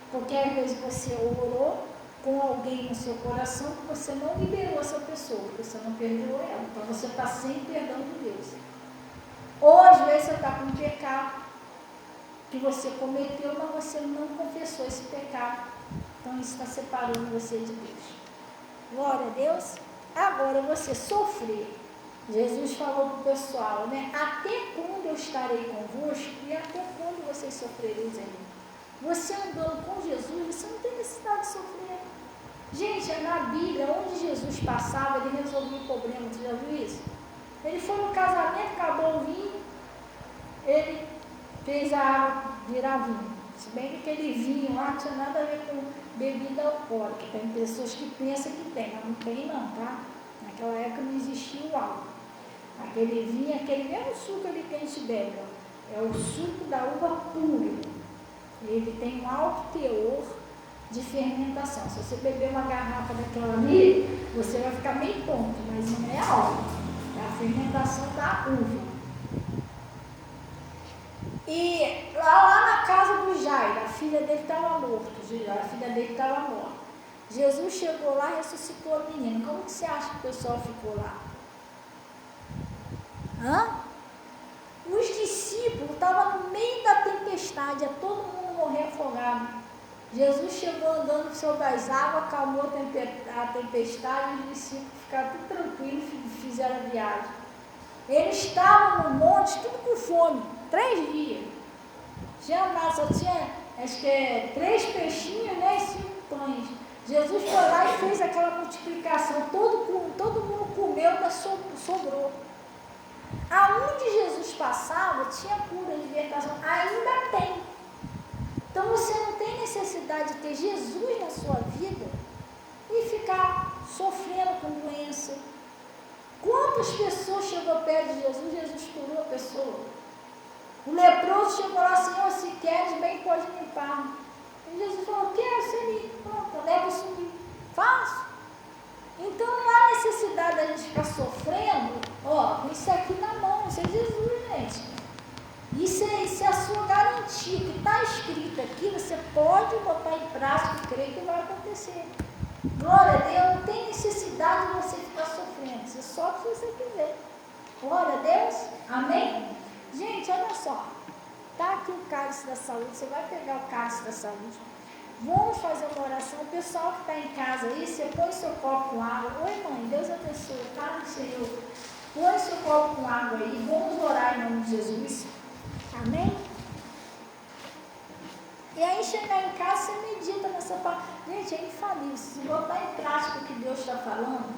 Porque às vezes você orou com alguém no seu coração que você não liberou essa pessoa, que você não perdoou ela. Então você está sem perdão de Deus. Ou às vezes você está com um pecado que você cometeu, mas você não confessou esse pecado. Então isso está separando você de Deus. Glória a Deus. Agora você sofrer. Jesus falou para o pessoal, né? Até quando eu estarei convosco e até quando vocês sofrereis ainda? Você andando com Jesus, você não tem necessidade de sofrer. Gente, é na Bíblia, onde Jesus passava, ele resolvia o problema. Você já viu isso? Ele foi no casamento, acabou o vinho, ele fez a água virar vinho. Se bem que aquele vinho lá não tinha nada a ver com bebida alcoólica. Tem pessoas que pensam que tem, mas não tem não, tá? Naquela época não existia o álcool. Aquele vinho, aquele mesmo suco ali que a gente bebe, ó, é o suco da uva pura. Ele tem um alto teor de fermentação. Se você beber uma garrafa daquela ali, você vai ficar meio tonto, mas não é álcool. É a fermentação da uva. E lá na casa do Jairo, a filha dele estava morta. A filha dele estava morta. Jesus chegou lá e ressuscitou a menina. Como que você acha que o pessoal ficou lá? Os discípulos estavam no meio da tempestade, ia todo mundo morrer afogado. Jesus chegou andando sobre as águas, acalmou a tempestade, e os discípulos ficaram tudo tranquilos e fizeram a viagem. Eles estavam no monte, tudo com fome, 3 dias. Só tinha, acho que 3 peixinhos, né, e 5 pães. Jesus foi lá e fez aquela multiplicação, todo mundo comeu, mas sobrou. Aonde Jesus passava, tinha cura, libertação, ainda tem. Então você não tem necessidade de ter Jesus na sua vida e ficar sofrendo com doença. Quantas pessoas chegou perto de Jesus, Jesus curou a pessoa. O leproso chegou lá, Senhor, se queres, bem pode limpar. E Jesus falou, quero ser limpo, pronto, leva isso comigo, faço. Então não há necessidade da gente ficar sofrendo, ó, isso aqui na mão, isso é Jesus, gente. Isso é a sua garantia, que está escrito aqui, você pode botar em prática e crer que vai acontecer. Glória a Deus, não tem necessidade de você ficar sofrendo, você sofre se você quiser. Glória a Deus, amém? Gente, olha só, está aqui o cálice da saúde, você vai pegar o cálice da saúde. Vamos fazer uma oração. O pessoal que está em casa aí, você põe seu copo com água. Oi, mãe, Deus abençoe. Fala do Senhor. Põe seu copo com água aí. Vamos orar em nome de Jesus. Amém? E aí, chegar em casa, você medita nessa palavra. Gente, é infalível. Se botar em prática o que Deus está falando,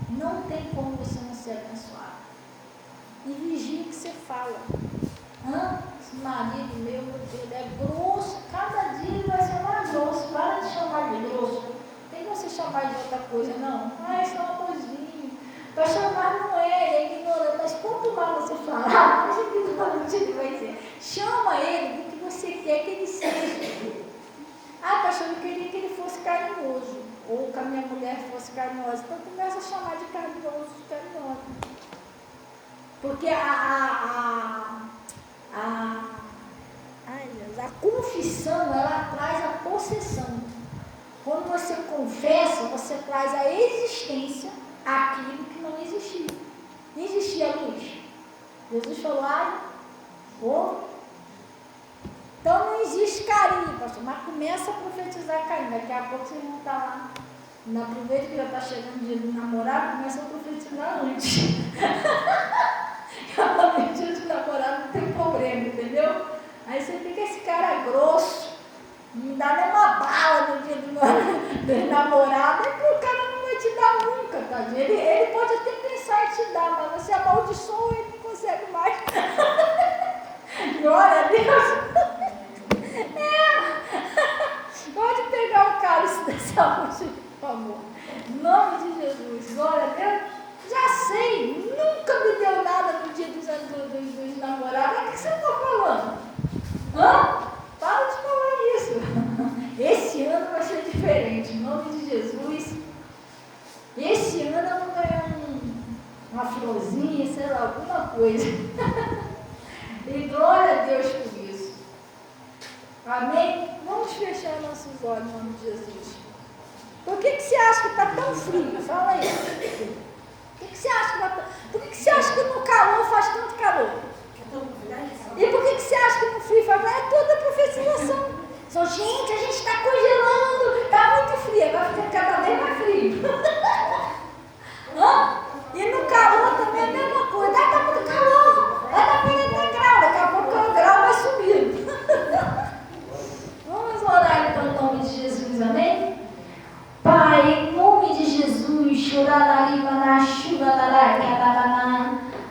não tem como você não ser abençoado. E vigia o que você fala. Esse marido meu Deus, é grosso, cada dia ele vai ser mais grosso. Para de chamar de grosso. Tem que você chamar de outra coisa, não. Isso é uma coisinha. Para chamar não é ignorante, mas quanto mais você falar, mais ignorante ele vai ser. Chama ele do que você quer que ele seja. Pastor, eu queria que ele fosse carinhoso, ou que a minha mulher fosse carinhosa. Então começa a chamar de carinhoso, de carinhosa. Porque a confissão, ela traz a possessão. Quando você confessa, você traz à existência aquilo que não existia. Não existia luz. Jesus falou, então não existe carinho, pastor, mas começa a profetizar carinho. Daqui a pouco vocês vão estar lá. Não aproveita que já está chegando o dia do namorado, começa a profetizar antes. Realmente, dia de namorado não tem problema, entendeu? Aí você fica esse cara grosso, não dá nem uma bala no dia do namorado, é que o cara não vai te dar nunca. nunca, tadinho. Ele pode até pensar em te dar, mas você amaldiçoou, ele não consegue mais. Glória a Deus. Pode pegar o cálice da saúde, por favor. Em nome de Jesus. Glória a Deus. Já sei, nunca me deu nada no dia dos namorados. O que você está falando? Para de falar isso. Esse ano vai ser diferente. Em nome de Jesus. Esse ano eu vou ganhar uma florzinha, sei lá, alguma coisa. E glória a Deus por isso. Amém? Vamos fechar nossos olhos em nome de Jesus. Por que você acha que está tão frio? Fala aí. Por que você acha que por que você acha que no calor faz tanto calor? E por que você acha que no frio faz? É toda profetização. Só, gente, a gente está congelando, está muito frio, vai ficar cada vez mais frio. E no calor também é a mesma coisa. Está muito calor, vai dar 40 graus, daqui a pouco o grau vai subir. Vamos orar então em nome de Jesus, amém? Pai, em nome de Jesus,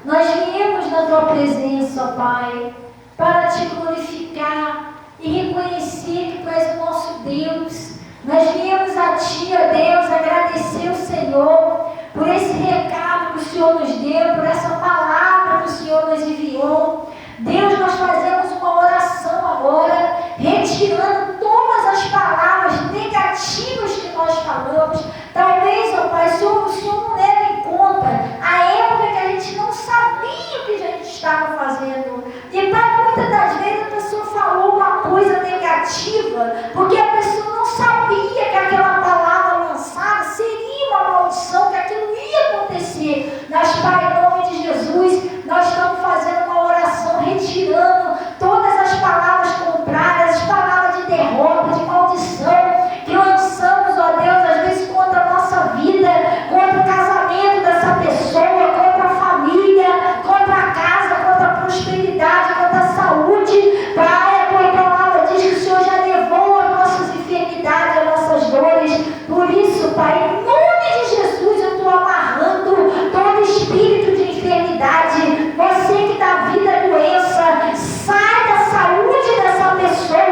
nós viemos na tua presença, ó Pai, para te glorificar e reconhecer que tu és o nosso Deus. Nós viemos a ti, ó Deus, agradecer o Senhor por esse recado que o Senhor nos deu, por essa palavra que o Senhor nos enviou. Deus, nós fazemos uma oração agora, retirando todas as palavras negativas que nós falamos. Talvez, ó Pai, o Senhor não leve em conta a época que a gente não sabia o que a gente estava fazendo. E, Pai, muitas das vezes a pessoa falou uma coisa negativa, porque a pessoa não sabia que aquela palavra lançada seria uma maldição, que aquilo ia acontecer. Mas, Pai, em nome de Jesus, nós estamos fazendo uma oração, retirando todas as palavras contrárias, as palavras de derrota, de maldição, que lançamos, ó Deus, às vezes contra a nossa vida, contra o casamento dessa pessoa, contra a família, contra a casa, contra a prosperidade, contra a saúde. Pai, a tua palavra diz que o Senhor já levou as nossas enfermidades, as nossas dores. Por isso, Pai, em nome de Jesus, eu estou amarrando todo espírito de enfermidade. Você que dá vida à doença, sai da saúde dessa pessoa.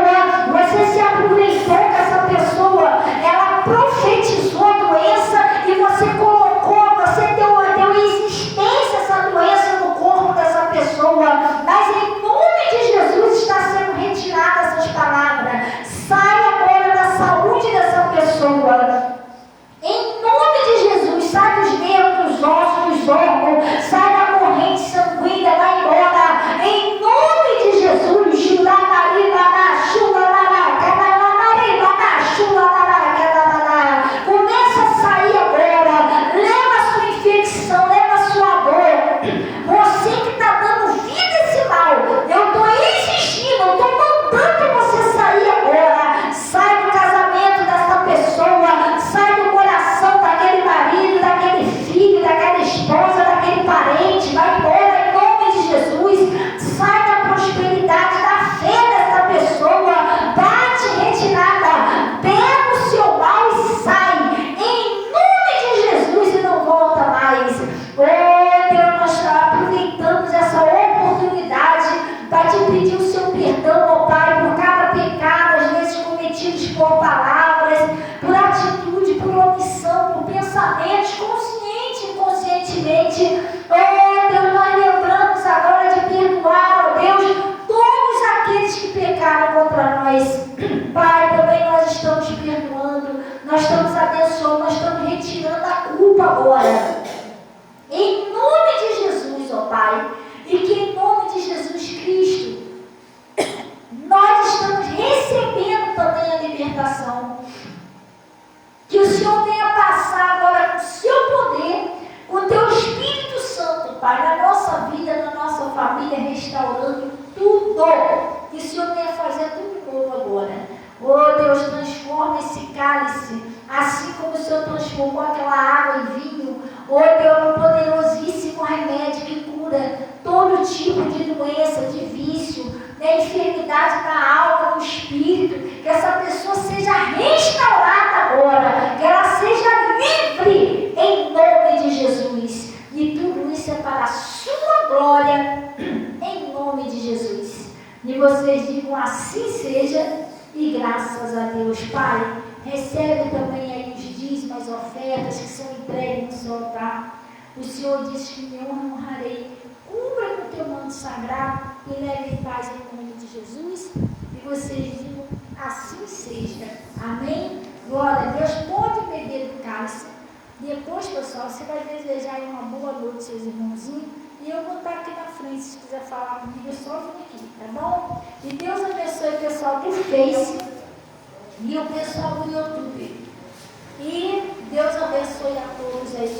Você se aproveitou que essa pessoa, ela profetizou a doença e você colocou, você deu existência a essa doença no corpo dessa pessoa. Mas em nome de Jesus está sendo retirada essas palavras. Sai agora da saúde dessa pessoa. Em nome de Jesus, sai dos nervos, dos ossos, dos órgãos, sai da corrente sanguínea, vai embora. Em nome de Jesus, começa a sair agora. Leva a sua infecção, leva a sua dor. Você que está dando vida a esse mal, eu estou insistindo, eu estou mandando você sair agora. Sai do casamento dessa pessoa, sai do coração daquele marido, daquele filho, daquela esposa, daquele parente. Vai embora em nome de Jesus. Sai da prosperidade, da fé dessa pessoa. Bate retirada. Pega o seu mal e sai. Em nome de Jesus e não volta mais. Oh Deus, nós aproveitamos essa oportunidade para te pedir o seu perdão, ó Pai, por cada pecado, às vezes cometidos por palavras, por atitude, por omissão, por pensamentos, consciente e inconscientemente. Oh Deus, nós lembramos agora de perdoar, ó Deus, todos aqueles que pecaram contra nós. Pai, também nós estamos perdoando, nós estamos abençoando, nós estamos retirando a culpa agora. Em nome de Jesus, ó Pai, e que em nome de Jesus Cristo, nós estamos recebendo também a libertação. Que o Senhor venha passar agora com o seu poder, com o teu Espírito Santo, Pai, na nossa vida, na nossa família, restaurando tudo. Que o Senhor venha fazer tudo novo agora. Oh Deus, transforma esse cálice, assim como o Senhor transformou aquela água em vinho. Oh Deus, um poderosíssimo remédio que cura todo tipo de doença, de vício, enfermidade na alma, no espírito. Que essa pessoa seja restaurada agora, que ela seja livre em nome vocês digam assim seja e graças a Deus. Pai, recebe também aí os dízimos, as ofertas que são entregues no seu altar. O Senhor disse que me honrarei. Cubra com o teu manto sagrado e leve em paz em nome de Jesus. E vocês digam assim seja. Amém? Glória a Deus. Pode beber do cálice. Depois, pessoal, você vai desejar aí uma boa noite, seus irmãozinhos. E eu vou estar aqui na frente, se quiser falar comigo, é só vir aqui, tá bom? E Deus abençoe o pessoal do Face e o pessoal do YouTube. E Deus abençoe a todos aí.